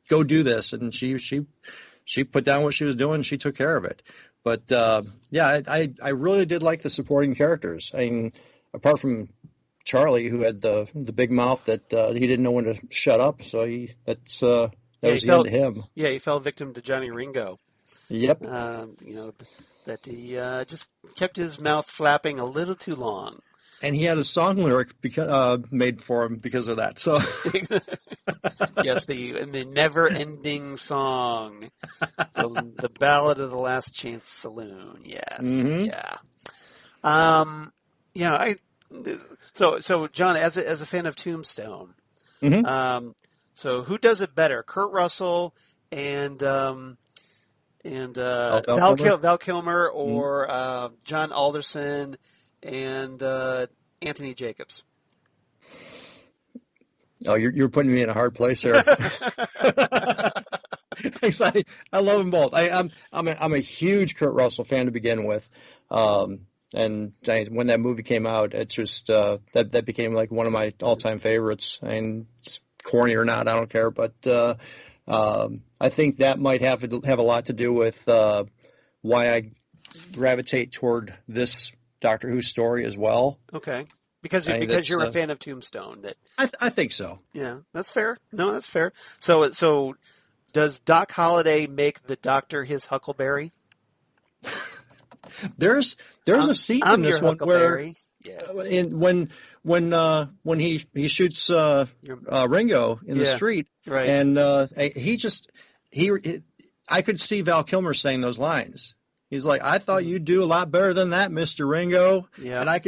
go do this, and she put down what she was doing. She took care of it. But I really did like the supporting characters. I mean, apart from Charlie, who had the big mouth that he didn't know when to shut up, so that was the end of him. Yeah, he fell victim to Johnny Ringo. Yep. That he just kept his mouth flapping a little too long. And he had a song lyric made for him because of that. So yes, the never-ending song, the Ballad of the Last Chance Saloon. Yes, yeah. So John, as a fan of Tombstone, so who does it better, Kurt Russell and Val Kilmer, or John Alderson and Anthony Jacobs? Oh, you're putting me in a hard place here. I love them both. I'm a huge Kurt Russell fan to begin with, and when that movie came out, it's just that became like one of my all-time favorites. And it's corny or not, I don't care. But I think that might have a lot to do with why I gravitate toward this Doctor Who story as well. Okay. Because you're a fan of Tombstone. I think so. Yeah, that's fair. No, that's fair. So Does Doc Holliday make the Doctor his Huckleberry? There's a scene I'm in this your one where Huckleberry. Yeah. When he shoots Ringo in the street, right. and I could see Val Kilmer saying those lines. He's like, I thought you'd do a lot better than that, Mr. Ringo. Yeah. And I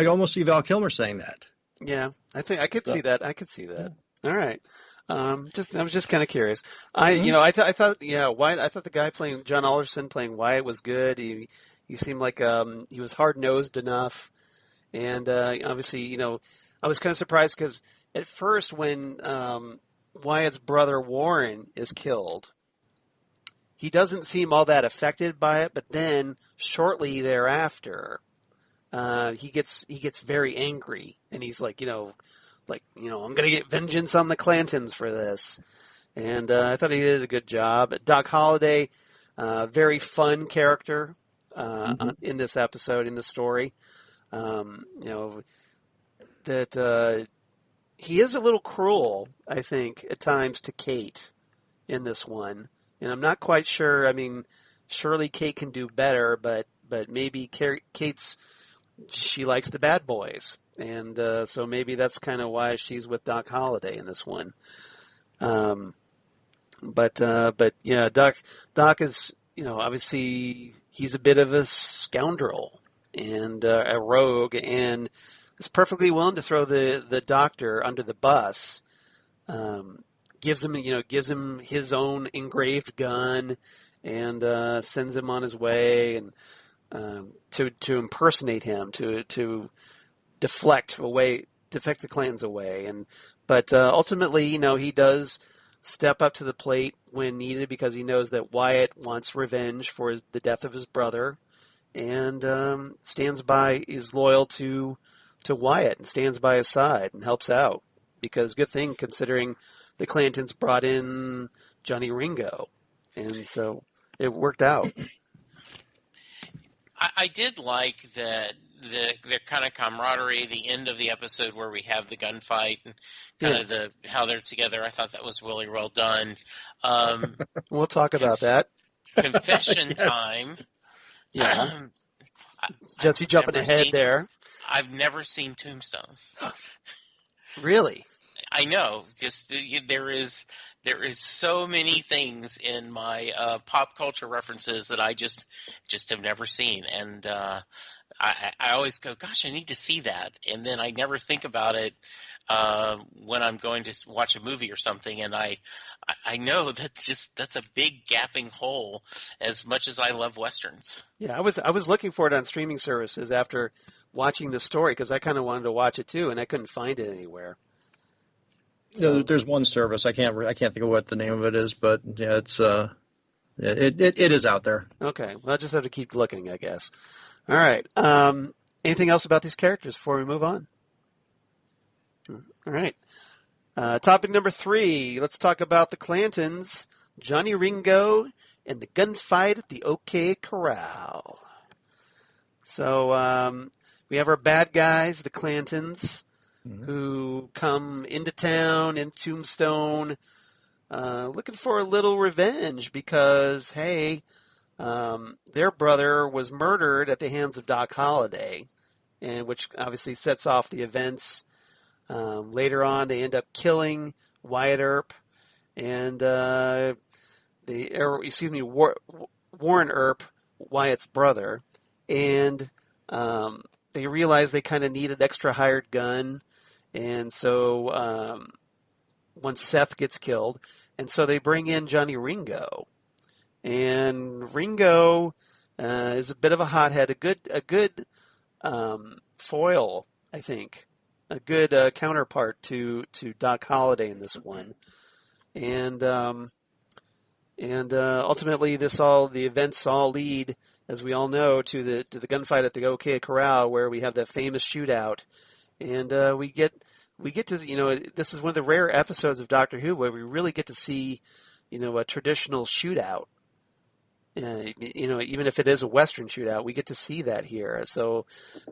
almost see Val Kilmer saying that. Yeah, I think I could see that. I could see that. All right. I was just kind of curious. I thought Wyatt. I thought the guy playing John Alderson playing Wyatt was good. He seemed like he was hard nosed enough, and obviously, I was kind of surprised because at first when Wyatt's brother Warren is killed, he doesn't seem all that affected by it. But then shortly thereafter, he gets very angry, and he's like, I'm going to get vengeance on the Clantons for this. And I thought he did a good job. Doc Holliday, very fun character in this episode, in the story. That he is a little cruel, I think, at times to Kate in this one. And I'm not quite sure. I mean, surely Kate can do better, but maybe she likes the bad boys. And so maybe that's kind of why she's with Doc Holliday in this one. But yeah, Doc is, obviously he's a bit of a scoundrel and a rogue, and is perfectly willing to throw the Doctor under the bus. Gives him his own engraved gun, and sends him on his way, and to impersonate him, to deflect the Clantons away, but ultimately, he does step up to the plate when needed because he knows that Wyatt wants revenge for the death of his brother, and is loyal to Wyatt and stands by his side and helps out, because good thing considering the Clantons brought in Johnny Ringo, and so it worked out. I did like that the kind of camaraderie, the end of the episode where we have the gunfight and kind of how they're together. I thought that was really well done. We'll talk about that. Confession time. Yeah. Jesse jumping ahead there. I've never seen Tombstone. Really? I know. Just there is so many things in my pop culture references that I just have never seen, and I always go, "Gosh, I need to see that," and then I never think about it when I'm going to watch a movie or something, and I know that's a big gaping hole. As much as I love westerns. Yeah, I was looking for it on streaming services after watching the story because I kind of wanted to watch it too, and I couldn't find it anywhere. So. There's one service I can't think of what the name of it is, but yeah, it's it is out there. Okay, well, I just have to keep looking, I guess. All right. Anything else about these characters before we move on? All right. Topic number 3. Let's talk about the Clantons, Johnny Ringo, and the gunfight at the OK Corral. So we have our bad guys, the Clantons, who come into town in Tombstone looking for a little revenge because, hey, their brother was murdered at the hands of Doc Holliday, and which obviously sets off the events. Later on, they end up killing Wyatt Earp and Warren Earp, Wyatt's brother, and they realize they kind of need an extra hired gun, and so once Seth gets killed, and so they bring in Johnny Ringo, and Ringo is a bit of a hothead, a good foil, I think. A good counterpart to Doc Holliday in this one, and ultimately the events all lead, as we all know, to the gunfight at the OK Corral, where we have the famous shootout, and we get to this is one of the rare episodes of Doctor Who where we really get to see a traditional shootout. Even if it is a Western shootout, we get to see that here. So,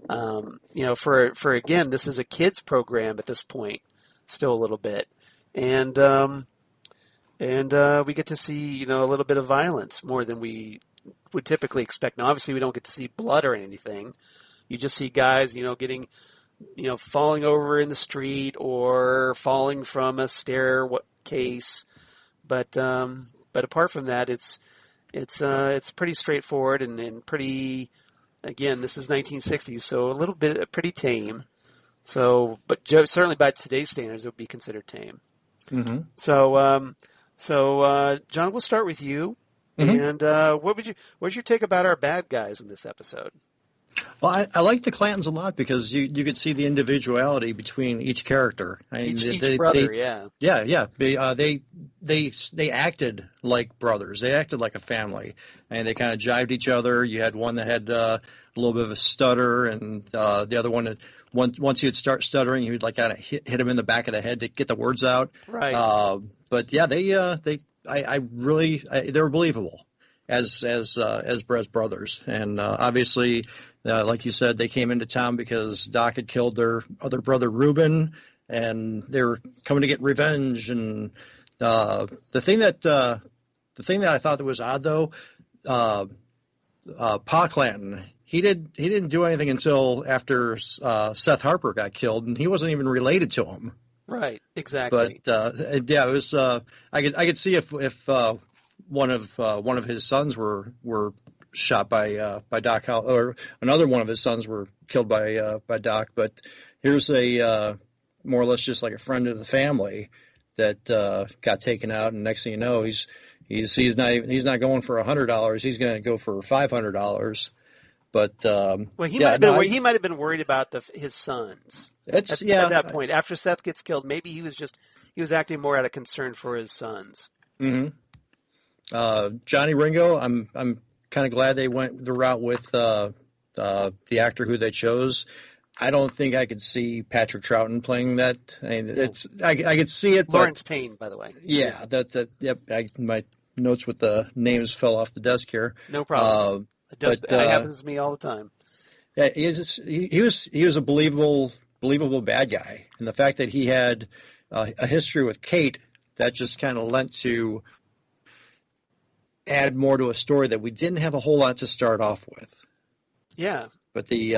for again, this is a kids program at this point, still a little bit, and And we get to see, a little bit of violence more than we would typically expect. Now, obviously, we don't get to see blood or anything. You just see guys, getting, falling over in the street or falling from a staircase. But apart from that, it's pretty straightforward and pretty. Again, this is 1960s, so a little bit pretty tame. So, but certainly by today's standards, it would be considered tame. Mm-hmm. So, John, we'll start with you. Mm-hmm. And what's your take about our bad guys in this episode? Well, I like the Clantons a lot because you could see the individuality between each character. Each brother, yeah. Yeah. They acted like brothers. They acted like a family, and they kind of jived each other. You had one that had a little bit of a stutter, and the other one, once he would start stuttering, he would like kind of hit him in the back of the head to get the words out. Right. But yeah, they were believable as brothers, and obviously. Like you said, they came into town because Doc had killed their other brother Reuben, and they were coming to get revenge. And the thing that I thought that was odd, though, Pa Clanton, he didn't do anything until after Seth Harper got killed, and he wasn't even related to him. Right. Exactly. But yeah, it was. I could see if one of his sons were shot by Doc, or another one of his sons were killed by Doc. But here's a more or less just like a friend of the family that got taken out, and next thing you know, he's not going for $100. He's going to go for $500. But well, he might have been worried about his sons. At that point, after Seth gets killed, maybe he was acting more out of concern for his sons. Mm-hmm. Johnny Ringo, I'm kind of glad they went the route with the actor who they chose. I don't think I could see Patrick Troughton playing that. I could see it. Lawrence Payne, by the way. Yeah, yep. My notes with the names fell off the desk here. No problem. It happens to me all the time. Yeah, he was a believable bad guy, and the fact that he had a history with Kate, that just kind of lent to add more to a story that we didn't have a whole lot to start off with. Yeah. But the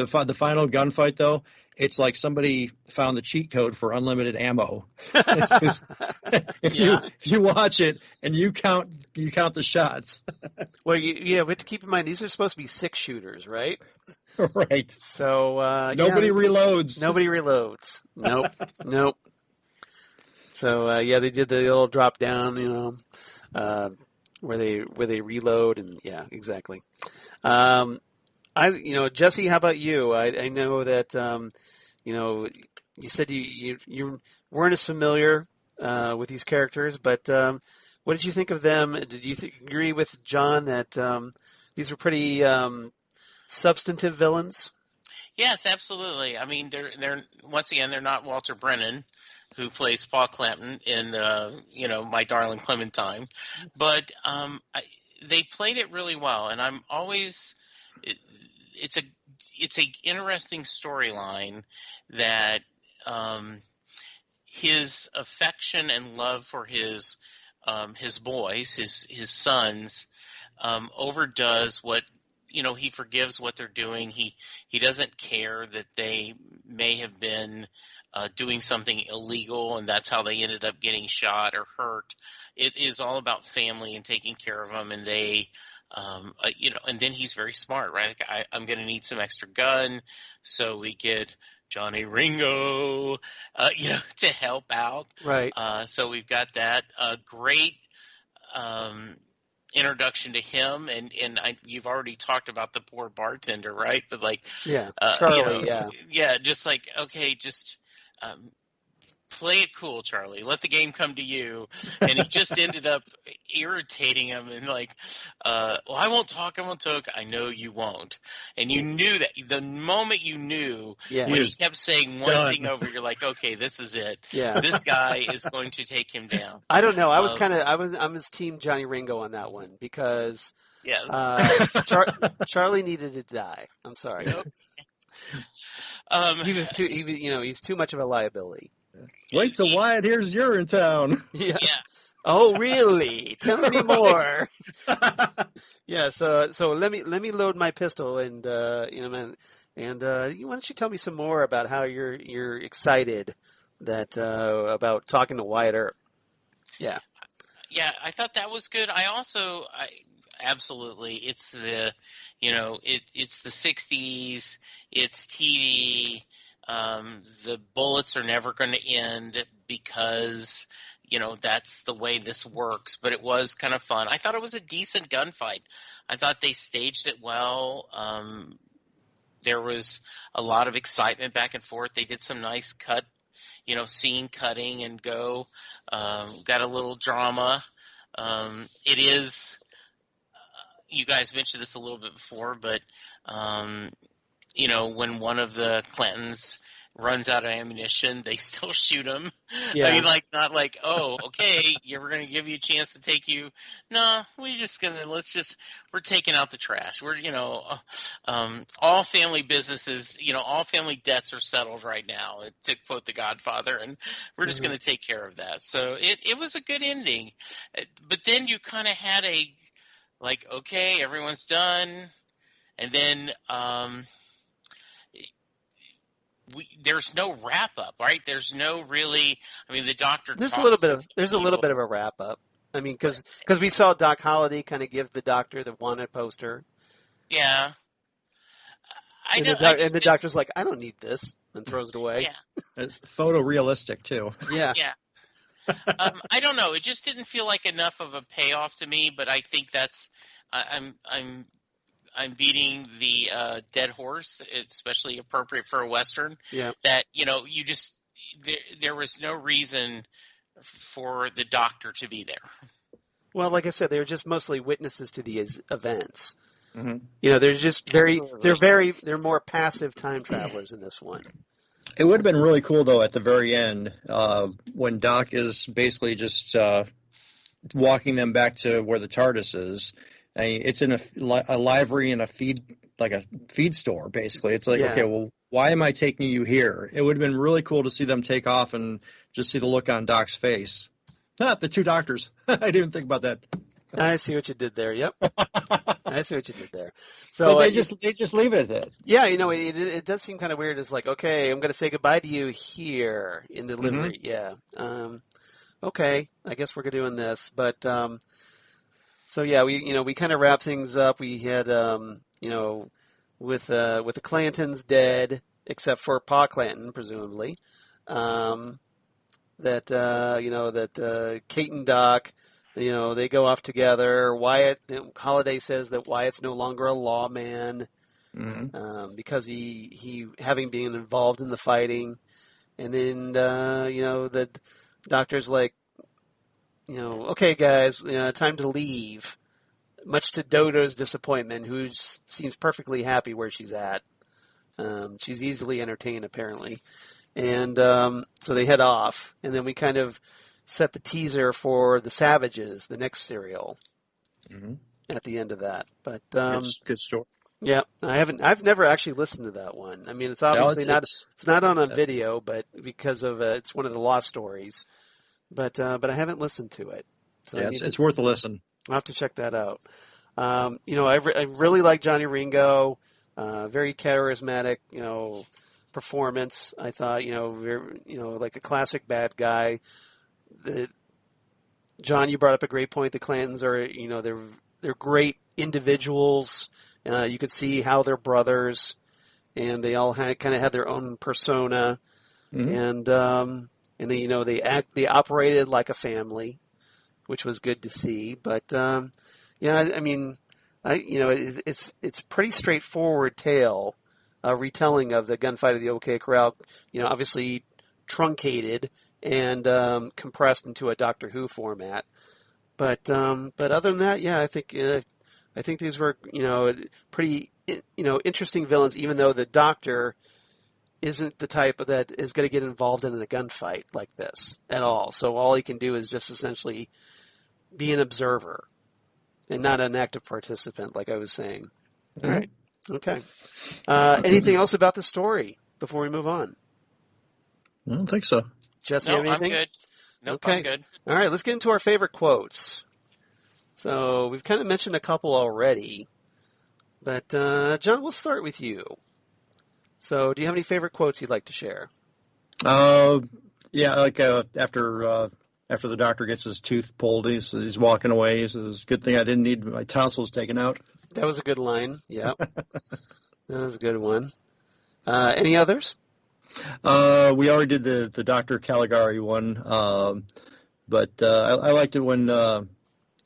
final gunfight, though, it's like somebody found the cheat code for unlimited ammo. If you watch it and you count the shots. Well, we have to keep in mind these are supposed to be 6-shooters, right? Right. So nobody reloads. Nobody reloads. Nope. So they did the little drop down, where they reload, and yeah, exactly. Jesse, how about you? I know that you said you weren't as familiar with these characters, but what did you think of them? Did you agree with John that these were pretty substantive villains? Yes, absolutely. I mean, they're once again, they're not Walter Brennan, who plays Paul Clanton in My Darling Clementine, but they played it really well, and I'm always it's a interesting storyline that his affection and love for his boys, his sons, overdoes what. He forgives what they're doing. He doesn't care that they may have been doing something illegal, and that's how they ended up getting shot or hurt. It is all about family and taking care of them, and they, and then he's very smart, right? Like, I'm going to need some extra gun, so we get Johnny Ringo, to help out. Right. So we've got that great introduction to him, and you've already talked about the poor bartender, right? But Charlie, just like, okay, just play it cool, Charlie. Let the game come to you. And he just ended up irritating him and I won't talk. I know you won't. And you knew that the moment you knew when he kept saying one thing over, you're like, okay, this is it. Yeah. This guy is going to take him down. I don't know. I'm his team Johnny Ringo on that one because yes. Charlie needed to die. I'm sorry. He's too much of a liability. Wait till Wyatt hears you're in town. Yeah. Yeah. Oh, really? Tell me more. Yeah. So let me load my pistol and man, and why don't you tell me some more about how you're excited that about talking to Wyatt Earp? Yeah. Yeah, I thought that was good. I absolutely, it's the, it's the 60s, it's TV. The bullets are never going to end because, that's the way this works. But it was kind of fun. I thought it was a decent gunfight. I thought they staged it well. There was a lot of excitement back and forth. They did some nice scene cutting and go. Got a little drama. It is, you guys mentioned this a little bit before, but, when one of the Clintons runs out of ammunition, they still shoot him. Yeah. I mean, not like, oh, okay, we're going to give you a chance to take you. No, we're taking out the trash. We're, all family businesses, all family debts are settled right now, to quote The Godfather, and we're just going to take care of that. So it was a good ending. But then you kind of had okay, everyone's done. And then, there's no wrap up, right? There's no really. I mean, the doctor. There's a little bit of a wrap up. I mean, because we saw Doc Holliday kind of give the doctor the wanted poster. Yeah. And the doctor's like, I don't need this, and throws it away. Yeah. It's photorealistic too. Yeah. Yeah. I don't know. It just didn't feel like enough of a payoff to me, but I think that's. I'm beating the dead horse. It's especially appropriate for a Western. Yeah. That, there was no reason for the doctor to be there. Well, like I said, they were just mostly witnesses to these events. Mm-hmm. They're just they're more passive time travelers in this one. It would have been really cool, though, at the very end, when Doc is basically just walking them back to where the TARDIS is. I mean, it's in a livery in a feed store, basically. It's like, okay, well, why am I taking you here? It would have been really cool to see them take off and just see the look on Doc's face. The two doctors. I didn't even think about that. I see what you did there. Yep. I see what you did there. So but they just leave it at that. Yeah, it does seem kind of weird. It's like, okay, I'm going to say goodbye to you here in the livery. Mm-hmm. Yeah. Okay, I guess we're doing this, but. So yeah, we kind of wrap things up. We had with the Clantons dead, except for Pa Clanton, presumably. That Kate and Doc, they go off together. Holiday says that Wyatt's no longer a lawman because he having been involved in the fighting, and then the doctor's like. Okay, guys, time to leave. Much to Dodo's disappointment, who seems perfectly happy where she's at. She's easily entertained, apparently. And so they head off, and then we kind of set the teaser for The Savages, the next serial, at the end of that. But good story. Yeah, I've never actually listened to that one. I mean, it's obviously it's not on a video, but because of it's one of the lost stories. But I haven't listened to it. So yeah, it's worth a listen. I'll have to check that out. I really like Johnny Ringo. Very charismatic, performance. I thought, like a classic bad guy. John, you brought up a great point. The Clantons are, they're great individuals. You could see how they're brothers, and they all kind of had their own persona, and then, they operated like a family, which was good to see. But it's pretty straightforward tale, retelling of the gunfight of the OK Corral. Obviously truncated and compressed into a Doctor Who format. But other than that, yeah, I think these were pretty interesting villains. Even though the Doctor isn't the type that is going to get involved in a gunfight like this at all. So all he can do is just essentially be an observer and not an active participant, like I was saying. All right. Okay. Anything else about the story before we move on? I don't think so. Jesse, No, have anything? I'm good. Nope, Okay. I'm good. All right, let's get into our favorite quotes. So we've kind of mentioned a couple already, but John, we'll start with you. So do you have any favorite quotes you'd like to share? Yeah, like after the doctor gets his tooth pulled, he's walking away. He says, "Good thing I didn't need my tonsils taken out." That was a good line. Yeah, that was a good one. Any others? We already did the Dr. Caligari one, but I liked it when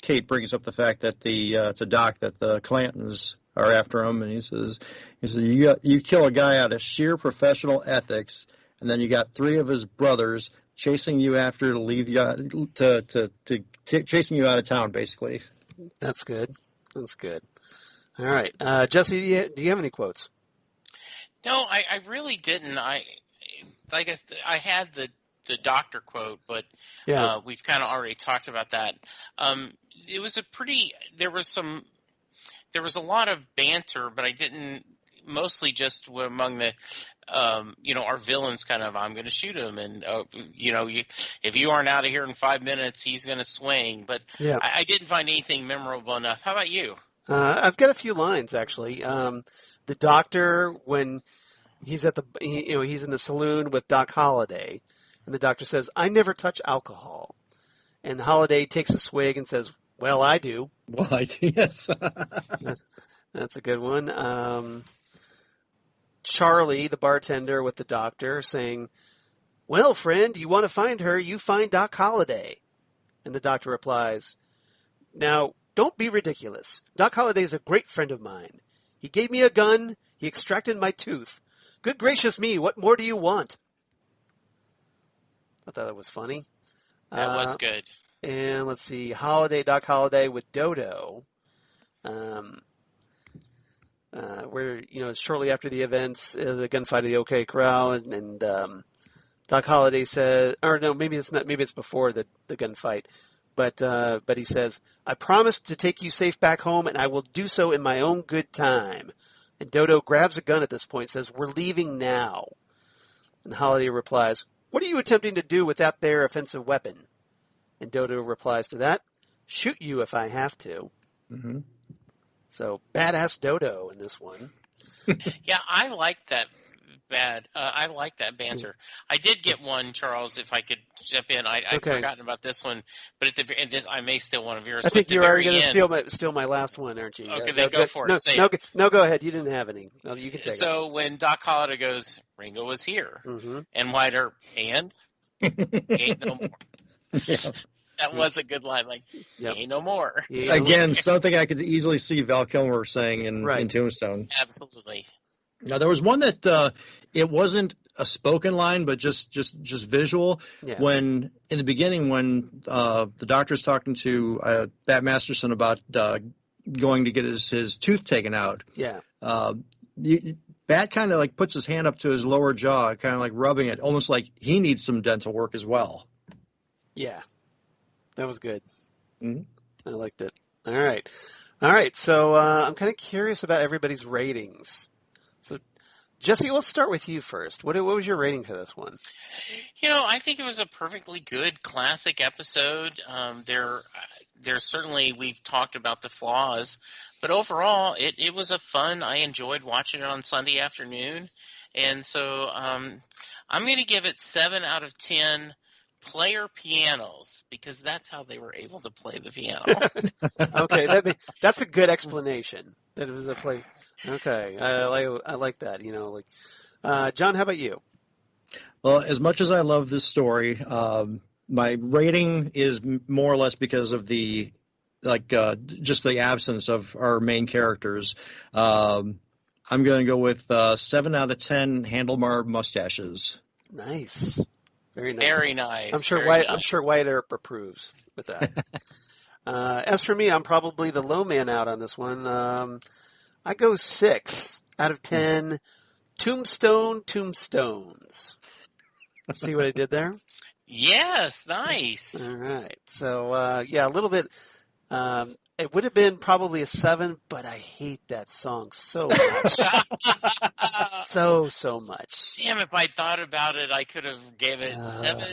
Kate brings up the fact that it's a doc that the Clantons are after him, and he says you kill a guy out of sheer professional ethics, and then you got 3 of his brothers chasing you after to leave you chasing you out of town, basically. That's good. That's good. All right, Jesse, do you have any quotes? No, I really didn't. I had the doctor quote, but Yeah. we've kind of already talked about that. It was there was a lot of banter, but I didn't, mostly just among the, our villains kind of, I'm going to shoot him. And, if you aren't out of here in 5 minutes, he's going to swing. But Yeah. I didn't find anything memorable enough. How about you? I've got a few lines actually. The doctor, when he's he's in the saloon with Doc Holliday, and the doctor says, "I never touch alcohol," and Holliday takes a swig and says, "Well, I do." Well, yes. That's a good one. Charlie, the bartender, with the doctor saying, "Well, friend, you want to find her, you find Doc Holliday." And the doctor replies, "Now, don't be ridiculous. Doc Holliday is a great friend of mine. He gave me a gun. He extracted my tooth. Good gracious me, what more do you want?" I thought that was funny. That was good. And let's see, Doc Holliday with Dodo. Where, shortly after the events, the gunfight of the OK Corral, and Doc Holliday says, or no, maybe it's before the gunfight, but he says, "I promised to take you safe back home, and I will do so in my own good time." And Dodo grabs a gun at this point, and says, "We're leaving now." And Holliday replies, "What are you attempting to do with that there offensive weapon?" And Dodo replies to that, "Shoot you if I have to." Mm-hmm. So, badass Dodo in this one. Yeah, I like that I like that banter. I did get one, Charles, if I could jump in. I'd Okay. forgotten about this one, but I may steal one of yours. I think At you're the already very going to end- steal my last one, aren't you? Okay, then go for it. No, Say no, it. no, go ahead. You didn't have any. No, you can take it. So when Doc Holliday goes, Ringo was here, Mm-hmm. and Wyatt Earp, and ain't no more. Yeah. That was a good line. Like, Yep. ain't no more. Yeah. Again, something I could easily see Val Kilmer saying in Tombstone. Absolutely. Now, there was one that it wasn't a spoken line, but just visual. Yeah. When in the beginning, when the doctor's talking to Bat Masterson about going to get his tooth taken out, Yeah. Bat kind of like puts his hand up to his lower jaw, kind of like rubbing it, almost like he needs some dental work as well. Yeah. That was good. Mm-hmm. I liked it. All right. So I'm kind of curious about everybody's ratings. So, Jesse, let's start with you first. What was your rating for this one? I think it was a perfectly good classic episode. There's certainly, we've talked about the flaws, but overall, it was I enjoyed watching it on Sunday afternoon. And so I'm going to give it 7 out of 10 player pianos, because that's how they were able to play the piano. Okay, that's a good explanation. That it was a play. Okay, I like that. John, how about you? Well, as much as I love this story, my rating is more or less because of just the absence of our main characters. I'm going to go with 7 out of 10 handlebar mustaches. Nice. Very nice. Very nice. I'm sure Wyatt Earp approves with that. As for me, I'm probably the low man out on this one. I go 6 out of 10 tombstones. See what I did there? Yes, nice. All right. So, a little bit. It would have been probably a 7, but I hate that song so much. so much. Damn, if I thought about it, I could have gave it 7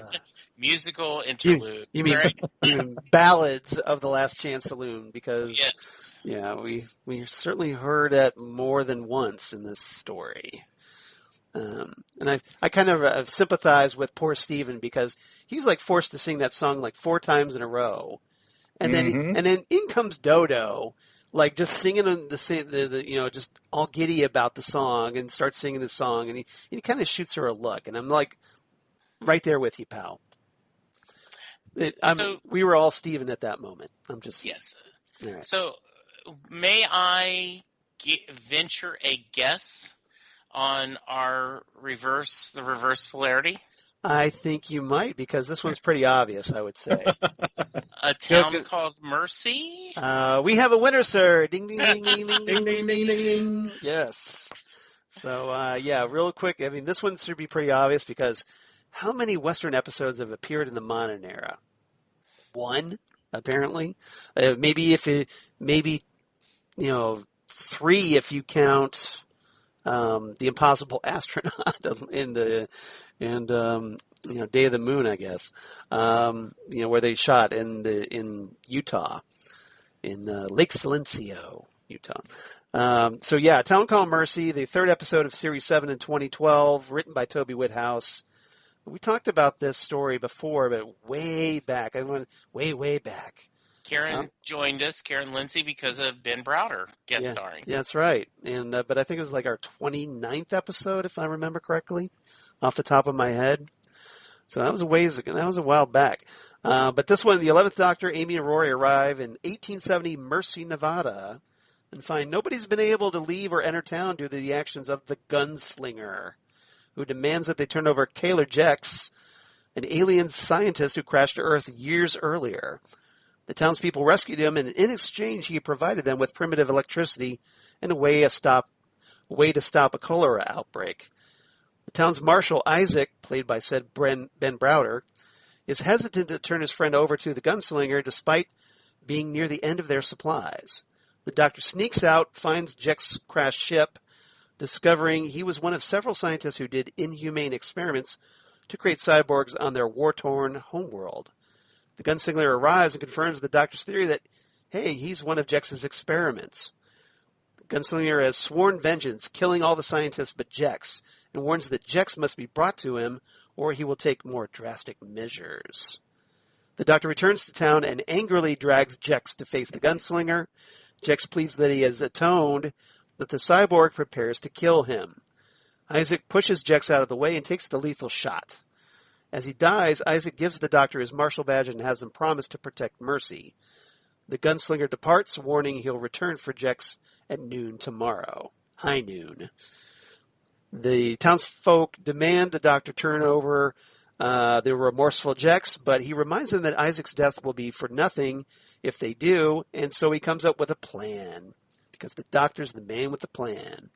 musical interludes. You mean right? you mean ballads of the Last Chance Saloon? Because Yes. yeah, we certainly heard it more than once in this story. And I kind of sympathize with poor Stephen because he's like forced to sing that song like 4 times in a row. And then in comes Dodo, like just singing the just all giddy about the song and starts singing the song, and he kind of shoots her a look, and I'm like, right there with you, pal. We were all Steven at that moment. I'm just yes. All right. So may I venture a guess on the reverse polarity? I think you might, because this one's pretty obvious, I would say. A town called Mercy? We have a winner, sir. Ding, ding, ding, ding, ding, ding, ding, ding, ding. Yes. So, yeah, real quick. I mean, this one should be pretty obvious because how many Western episodes have appeared in the modern era? 1, apparently. Maybe 3 if you count the Impossible Astronaut Day of the Moon, I guess. Where they shot in Utah, in Lake Silencio, Utah. So yeah, Town Called Mercy, the 3rd episode of Series 7 in 2012, written by Toby Whithouse. We talked about this story before, but way back. I went way back. Karen joined us, Karen Lindsay, because of Ben Browder guest starring. Yeah, that's right. And but I think it was like our 29th episode, if I remember correctly, off the top of my head. So that was a ways ago. That was a while back. But this one, the 11th Doctor, Amy and Rory arrive in 1870 Mercy, Nevada, and find nobody's been able to leave or enter town due to the actions of the Gunslinger, who demands that they turn over Kaler Jex, an alien scientist who crashed to Earth years earlier. The townspeople rescued him, and in exchange, he provided them with primitive electricity and a way to stop a cholera outbreak. The town's marshal, Isaac, played by said Ben Browder, is hesitant to turn his friend over to the Gunslinger despite being near the end of their supplies. The Doctor sneaks out, finds Jex's crashed ship, discovering he was one of several scientists who did inhumane experiments to create cyborgs on their war-torn homeworld. The Gunslinger arrives and confirms the Doctor's theory that, hey, he's one of Jex's experiments. The Gunslinger has sworn vengeance, killing all the scientists but Jex, and warns that Jex must be brought to him or he will take more drastic measures. The Doctor returns to town and angrily drags Jex to face the Gunslinger. Jex pleads that he has atoned, that the cyborg prepares to kill him. Isaac pushes Jex out of the way and takes the lethal shot. As he dies, Isaac gives the Doctor his marshal badge and has him promise to protect Mercy. The Gunslinger departs, warning he'll return for Jex at noon tomorrow. High noon. The townsfolk demand the Doctor turn over the remorseful Jex, but he reminds them that Isaac's death will be for nothing if they do, and so he comes up with a plan, because the Doctor's the man with the plan.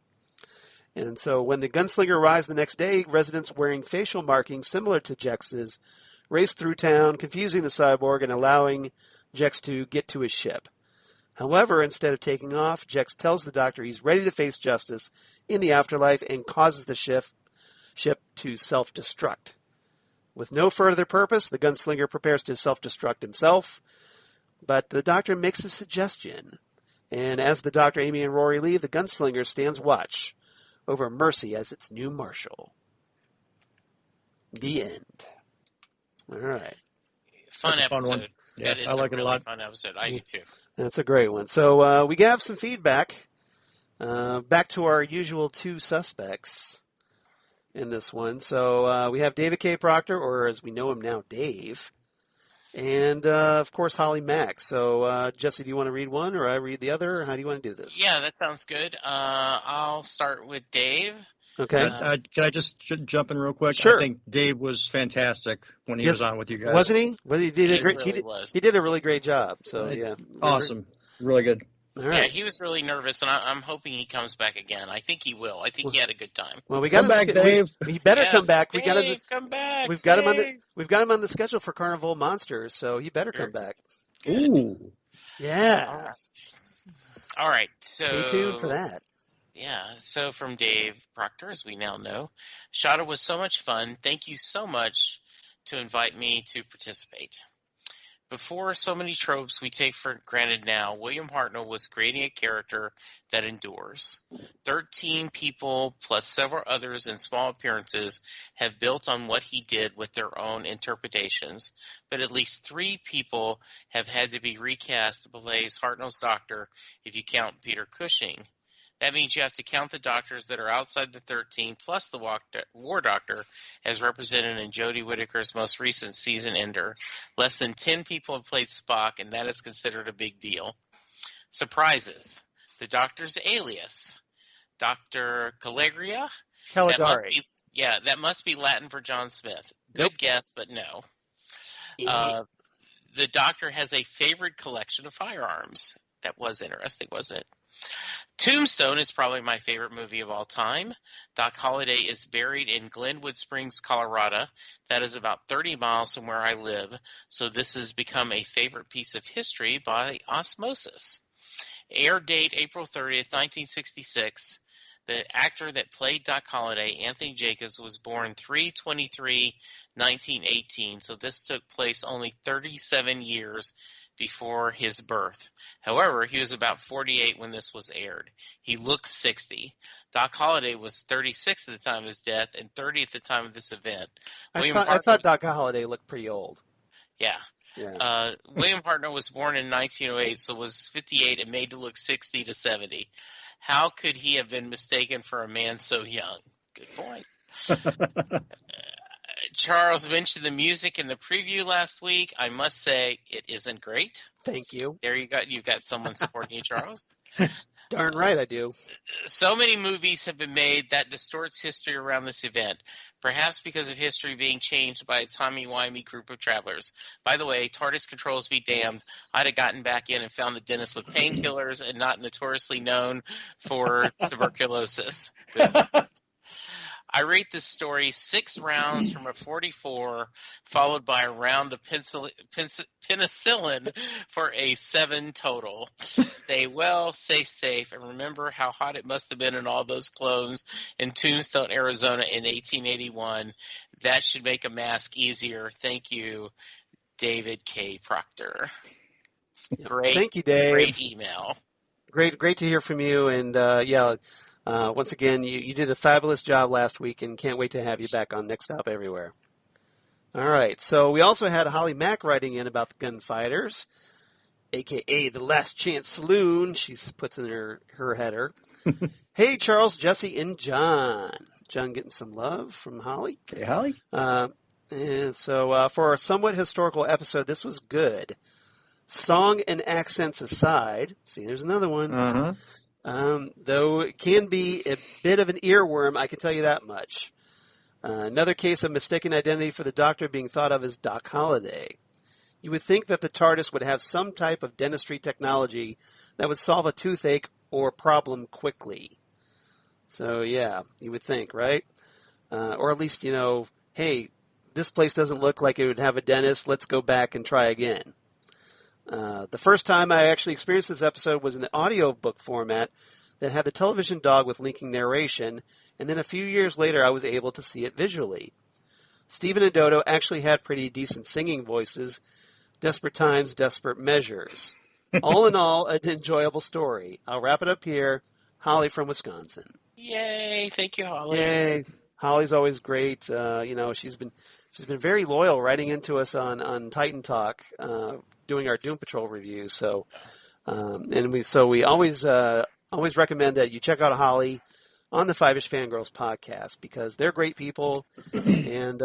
And so when the Gunslinger arrives the next day, residents wearing facial markings similar to Jex's race through town, confusing the cyborg and allowing Jex to get to his ship. However, instead of taking off, Jex tells the Doctor he's ready to face justice in the afterlife and causes the ship to self-destruct. With no further purpose, the Gunslinger prepares to self-destruct himself, but the Doctor makes a suggestion. And as the Doctor, Amy, and Rory leave, the Gunslinger stands watch over Mercy as its new marshal. The end. All right. Fun That's a fun episode. one. Yeah, that is I like a it a really lot. fun episode. I do too. That's a great one. So we have some feedback. Back to our usual 2 suspects in this one. So we have David K. Proctor, or as we know him now, Dave. And, of course, Holly Mack. So, Jesse, do you want to read one, or I read the other? Or how do you want to do this? Yeah, that sounds good. I'll start with Dave. Okay. Can I just jump in real quick? Sure. I think Dave was fantastic when he was on with you guys. Wasn't he? Well, he did a great. Really was. He did a really great job. So yeah, Awesome. Really good. All Yeah, right. he was really nervous, and I'm hoping he comes back again. I think he will. I think he had a good time. Well, we got Come back, Dave. He better Yes, come back. Dave, come back. We've got him on Dave. We've got him on the schedule for Carnival Monsters, so he better come back. Ooh. Yeah. All right. So Stay tuned for that. Yeah. So from Dave Proctor, as we now know, Shada was so much fun. Thank you so much to invite me to participate. Before so many tropes we take for granted now, William Hartnell was creating a character that endures. 13 people plus several others in small appearances have built on what he did with their own interpretations, but at least 3 people have had to be recast to play Hartnell's doctor if you count Peter Cushing. That means you have to count the doctors that are outside the 13 plus the War Doctor as represented in Jodie Whittaker's most recent season ender. Less than 10 people have played Spock, and that is considered a big deal. Surprises. The Doctor's alias, Dr. Caligari. Caligari. That must be Latin for John Smith. Good guess, but no. The Doctor has a favorite collection of firearms. That was interesting, wasn't it? Tombstone is probably my favorite movie of all time. Doc Holliday is buried in Glenwood Springs, Colorado. That is about 30 miles from where I live, so this has become a favorite piece of history by osmosis. Air date April 30th, 1966. The actor that played Doc Holliday, Anthony Jacobs, was born 3/23/1918, so this took place only 37 years before his birth. However, he was about 48 when this was aired. He looked 60. Doc Holliday was 36 at the time of his death and 30 at the time of this event. I thought Doc Holliday looked pretty old. Yeah. William Hartnell was born in 1908, so was 58 and made to look 60 to 70. How could he have been mistaken for a man so young? Good point. Charles mentioned the music in the preview last week. I must say it isn't great. Thank you. There you go. You've got someone supporting you, Charles. Darn right I do. So many movies have been made that distorts history around this event, perhaps because of history being changed by a timey-wimey group of travelers. By the way, TARDIS controls be damned. I'd have gotten back in and found the dentist with painkillers and not notoriously known for tuberculosis. I rate this story 6 rounds from a 44, followed by a round of penicillin for a 7 total. Stay well, stay safe, and remember how hot it must have been in all those clones in Tombstone, Arizona in 1881. That should make a mask easier. Thank you, David K. Proctor. Great. Thank you, Dave. Great email. Great to hear from you, and once again, you did a fabulous job last week, and can't wait to have you back on Next Stop Everywhere. All right, so we also had Holly Mack writing in about the Gunfighters, a.k.a. the Last Chance Saloon, she puts in her header. Hey, Charles, Jesse, and John. John getting some love from Holly. Hey, Holly. And so for a somewhat historical episode, this was good. Song and accents aside, see, there's another one. Uh-huh. Though it can be a bit of an earworm, I can tell you that much. Another case of mistaken identity for the Doctor being thought of as Doc Holliday. You would think that the TARDIS would have some type of dentistry technology that would solve a toothache or problem quickly. So, yeah, you would think, right? Or at least, hey, this place doesn't look like it would have a dentist. Let's go back and try again. The first time I actually experienced this episode was in the audiobook format that had the television dog with linking narration, and then a few years later I was able to see it visually. Stephen and Dodo actually had pretty decent singing voices. Desperate times, desperate measures. All in all, an enjoyable story. I'll wrap it up here. Holly from Wisconsin. Yay! Thank you, Holly. Yay! Holly's always great. She's been very loyal, writing into us on Titan Talk, doing our Doom Patrol review. So, we always recommend that you check out Holly on the Five-ish Fangirls podcast, because they're great people, and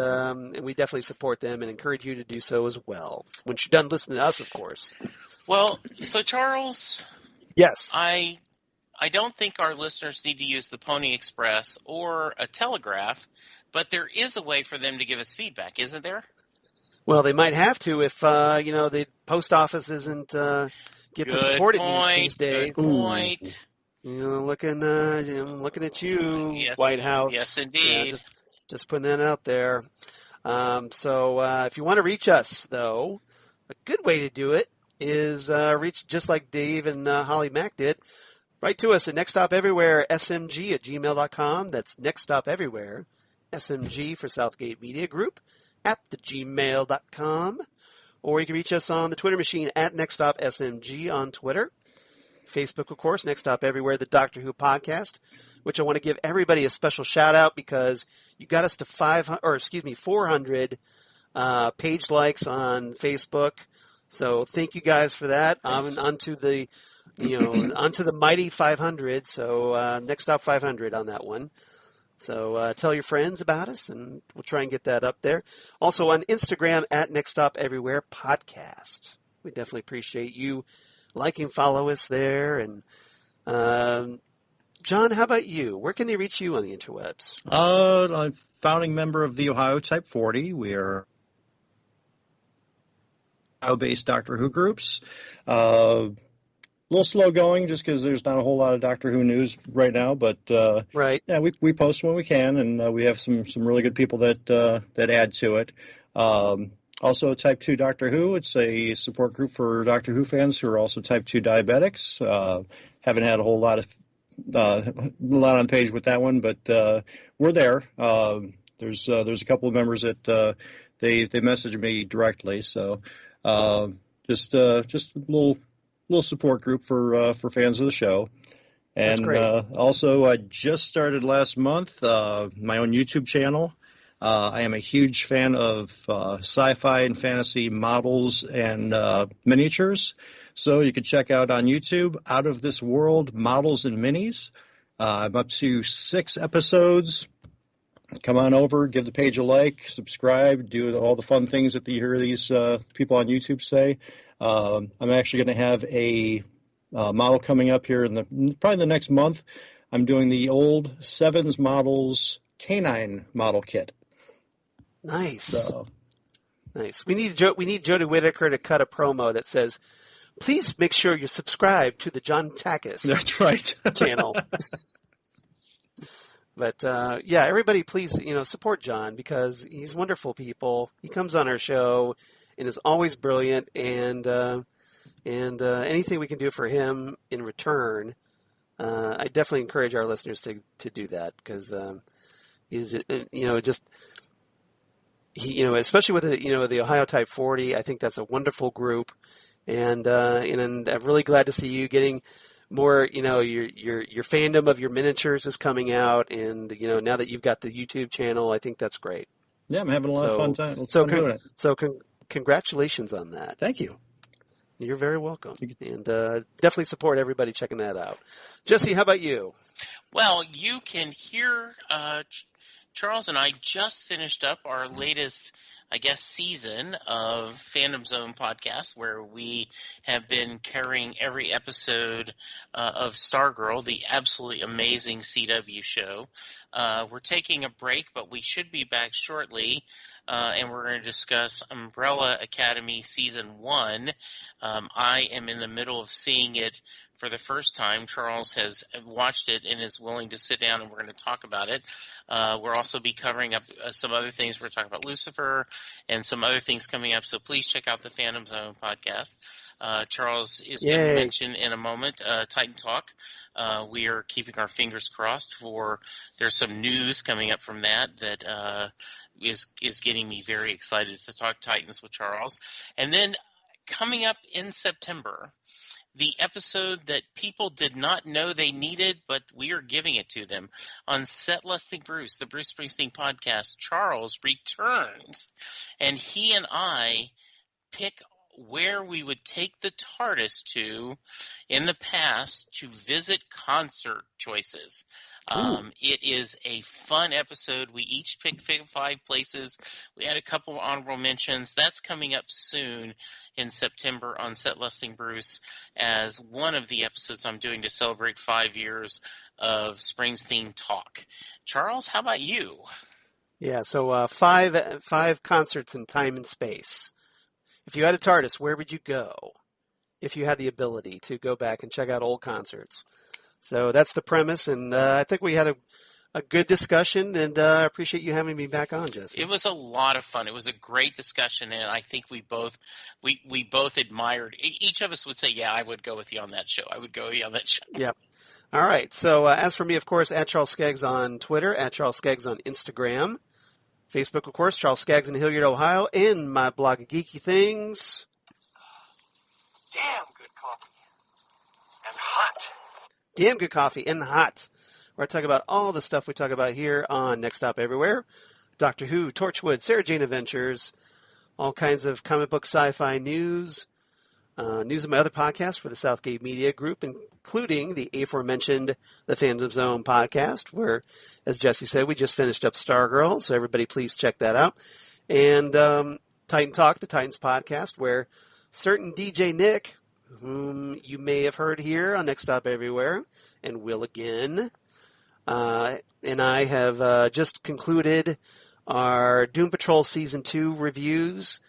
we definitely support them and encourage you to do so as well. Once you're done listening to us, of course. Well, so Charles, yes, I don't think our listeners need to use the Pony Express or a telegraph, but there is a way for them to give us feedback, isn't there? Well, they might have to if the post office isn't get the support it needs these days. Good point. Looking at you, yes, White House. Yes, indeed. Yeah, just putting that out there. So if you want to reach us, though, a good way to do it is reach just like Dave and Holly Mack did. Write to us at nextstopeverywhere.smg@gmail.com. That's nextstopeverywhere, SMG for Southgate Media Group, @thegmail.com. Or you can reach us on the Twitter machine at nextstopsmg on Twitter. Facebook, of course, Next Stop Everywhere, the Doctor Who podcast, which I want to give everybody a special shout out because you got us to 400 page likes on Facebook. So thank you guys for that. Onto the mighty 500. So Next Stop 500 on that one. So tell your friends about us, and we'll try and get that up there. Also on Instagram at Next Stop Everywhere Podcast. We definitely appreciate you liking, follow us there. And John, how about you? Where can they reach you on the interwebs? I'm a founding member of the Ohio Type 40. We are Ohio-based Doctor Who groups. A little slow going just because there's not a whole lot of Doctor Who news right now, but right. Yeah, we post when we can, and we have some really good people that add to it. Also, Type 2 Doctor Who. It's a support group for Doctor Who fans who are also Type 2 diabetics. Haven't had a whole lot on page with that one, but we're there. There's a couple of members that they message me directly. So just a little support group for fans of the show. And that's great. Also, I just started last month my own YouTube channel. I am a huge fan of sci-fi and fantasy models and miniatures. So you can check out on YouTube, Out of This World Models and Minis. I'm up to 6 episodes. Come on over, give the page a like, subscribe, do all the fun things that you hear these people on YouTube say. I'm actually going to have a model coming up here in probably the next month. I'm doing the old Sevens Models Canine model kit. Nice. So. Nice. We need Jodie Whittaker to cut a promo that says, "Please make sure you're subscribed to the John Takacs That's right. channel." But yeah, everybody, please support John because he's wonderful people. He comes on our show and is always brilliant, and anything we can do for him in return, I definitely encourage our listeners to do that because especially with the Ohio Type 40, I think that's a wonderful group, and I'm really glad to see you getting more. Your fandom of your miniatures is coming out, and now that you've got the YouTube channel, I think that's great. Yeah, I'm having a lot of fun time. Doing it. So congratulations on that. Thank you. You're very welcome, and definitely support everybody checking that out. Jesse, how about you? Well, you can hear Charles and I just finished up our latest, season of Fandom Zone podcast, where we have been carrying every episode of Stargirl, the absolutely amazing CW show. We're taking a break, but we should be back shortly, and we're going to discuss Umbrella Academy Season 1. I am in the middle of seeing it for the first time. Charles has watched it and is willing to sit down, and we're going to talk about it. We'll also be covering up some other things. We're talking about Lucifer and some other things coming up, so please check out the Phantom Zone podcast. Charles is going to mention in a moment Titan Talk. We are keeping our fingers crossed for there's some news coming up from that is getting me very excited to talk Titans with Charles. And then coming up in September, the episode that people did not know they needed, but we are giving it to them. On Set Lusting Bruce, the Bruce Springsteen podcast, Charles returns, and he and I pick where we would take the TARDIS to in the past to visit concert choices. It is a fun episode. We each picked 5 places. We had a couple of honorable mentions. That's coming up soon in September on Set Lusting Bruce as one of the episodes I'm doing to celebrate 5 years of Springsteen talk. Charles, how about you? Yeah, so 5 concerts in time and space. If you had a TARDIS, where would you go if you had the ability to go back and check out old concerts? So that's the premise, and I think we had a good discussion, and I appreciate you having me back on, Jesse. It was a lot of fun. It was a great discussion, and I think we both admired. Each of us would say, "Yeah, I would go with you on that show. I would go with you on that show." Yep. All right. So as for me, of course, at Charles Skaggs on Twitter, at Charles Skaggs on Instagram, Facebook, of course, Charles Skaggs in Hilliard, Ohio, and my blog of geeky things. Damn good coffee. And hot. Damn good coffee and hot. Where I talk about all the stuff we talk about here on Next Stop Everywhere. Doctor Who, Torchwood, Sarah Jane Adventures, all kinds of comic book sci-fi news, news of my other podcasts for the Southgate Media Group, including the aforementioned The Fandom Zone podcast, where, as Jesse said, we just finished up Stargirl, so everybody please check that out. And Titan Talk, the Titans podcast, where certain DJ Nick, whom you may have heard here on Next Stop Everywhere, and will again, and I have just concluded our Doom Patrol Season 2 reviews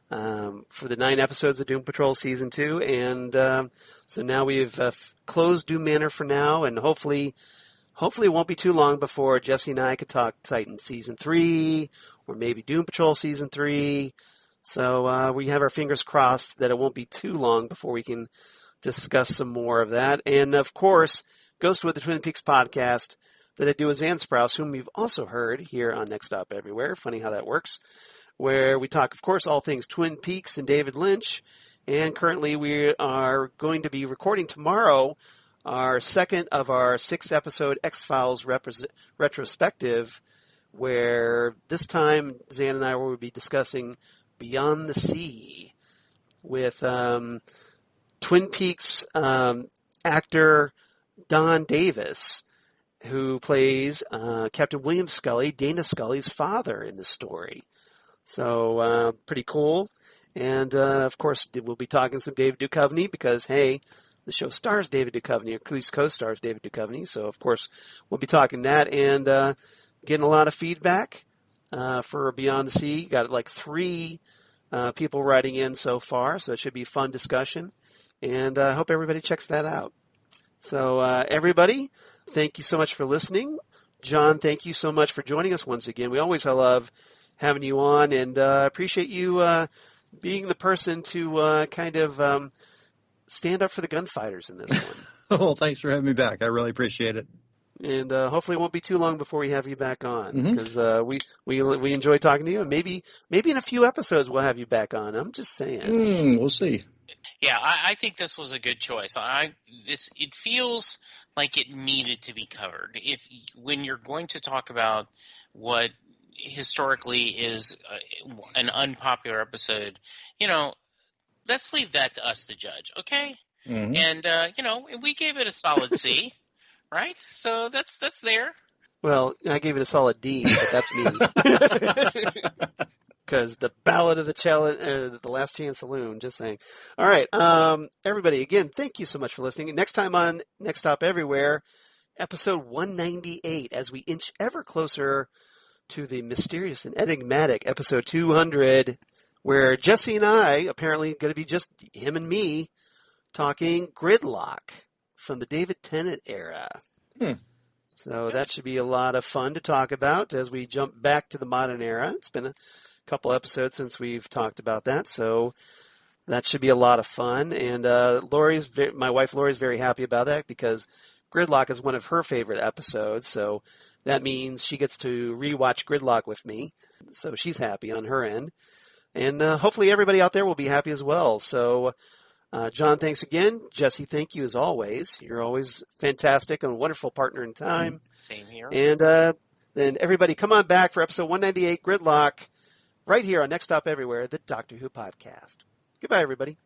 for the 9 episodes of Doom Patrol Season 2. And so now we've closed Doom Manor for now, and hopefully it won't be too long before Jesse and I could talk Titan Season 3, or maybe Doom Patrol Season 3. So we have our fingers crossed that it won't be too long before we can discuss some more of that. And, of course, Ghostwood, the Twin Peaks podcast that I do with Zan Sprouse, whom you've also heard here on Next Stop Everywhere. Funny how that works. Where we talk, of course, all things Twin Peaks and David Lynch. And currently we are going to be recording tomorrow our second of our 6-episode X-Files retrospective, where this time Zan and I will be discussing Beyond the Sea with Twin Peaks actor Don Davis, who plays Captain William Scully, Dana Scully's father in the story. So pretty cool. And, of course, we'll be talking some David Duchovny because, hey, the show stars David Duchovny, or at least co-stars David Duchovny. So, of course, we'll be talking that and getting a lot of feedback for Beyond the Sea. Got like 3 people writing in so far, so it should be a fun discussion. And I hope everybody checks that out. So, everybody, thank you so much for listening. John, thank you so much for joining us once again. We always love having you on, and appreciate you being the person to kind of stand up for the gunfighters in this one. Well, thanks for having me back. I really appreciate it. And hopefully it won't be too long before we have you back on, because we enjoy talking to you, and maybe in a few episodes we'll have you back on. I'm just saying. We'll see. Yeah, I think this was a good choice. It feels like it needed to be covered. When you're going to talk about what historically is an unpopular episode, let's leave that to us to judge, okay? And we gave it a solid C, right? So that's there. Well, I gave it a solid D, but that's me. Because the Ballad of the Last Chance Saloon, just saying. All right, everybody, again, thank you so much for listening. Next time on Next Stop Everywhere, episode 198, as we inch ever closer to the mysterious and enigmatic episode 200, where Jesse and I, apparently going to be just him and me, talking Gridlock from the David Tennant era. So that should be a lot of fun to talk about as we jump back to the modern era. It's been a couple episodes since we've talked about that, so that should be a lot of fun. And my wife Lori's very happy about that because Gridlock is one of her favorite episodes, so that means she gets to rewatch Gridlock with me, so she's happy on her end. And hopefully everybody out there will be happy as well. So, John, thanks again. Jesse, thank you as always. You're always fantastic and a wonderful partner in time. Same here. And then everybody come on back for episode 198, Gridlock, right here on Next Stop Everywhere, the Doctor Who podcast. Goodbye, everybody.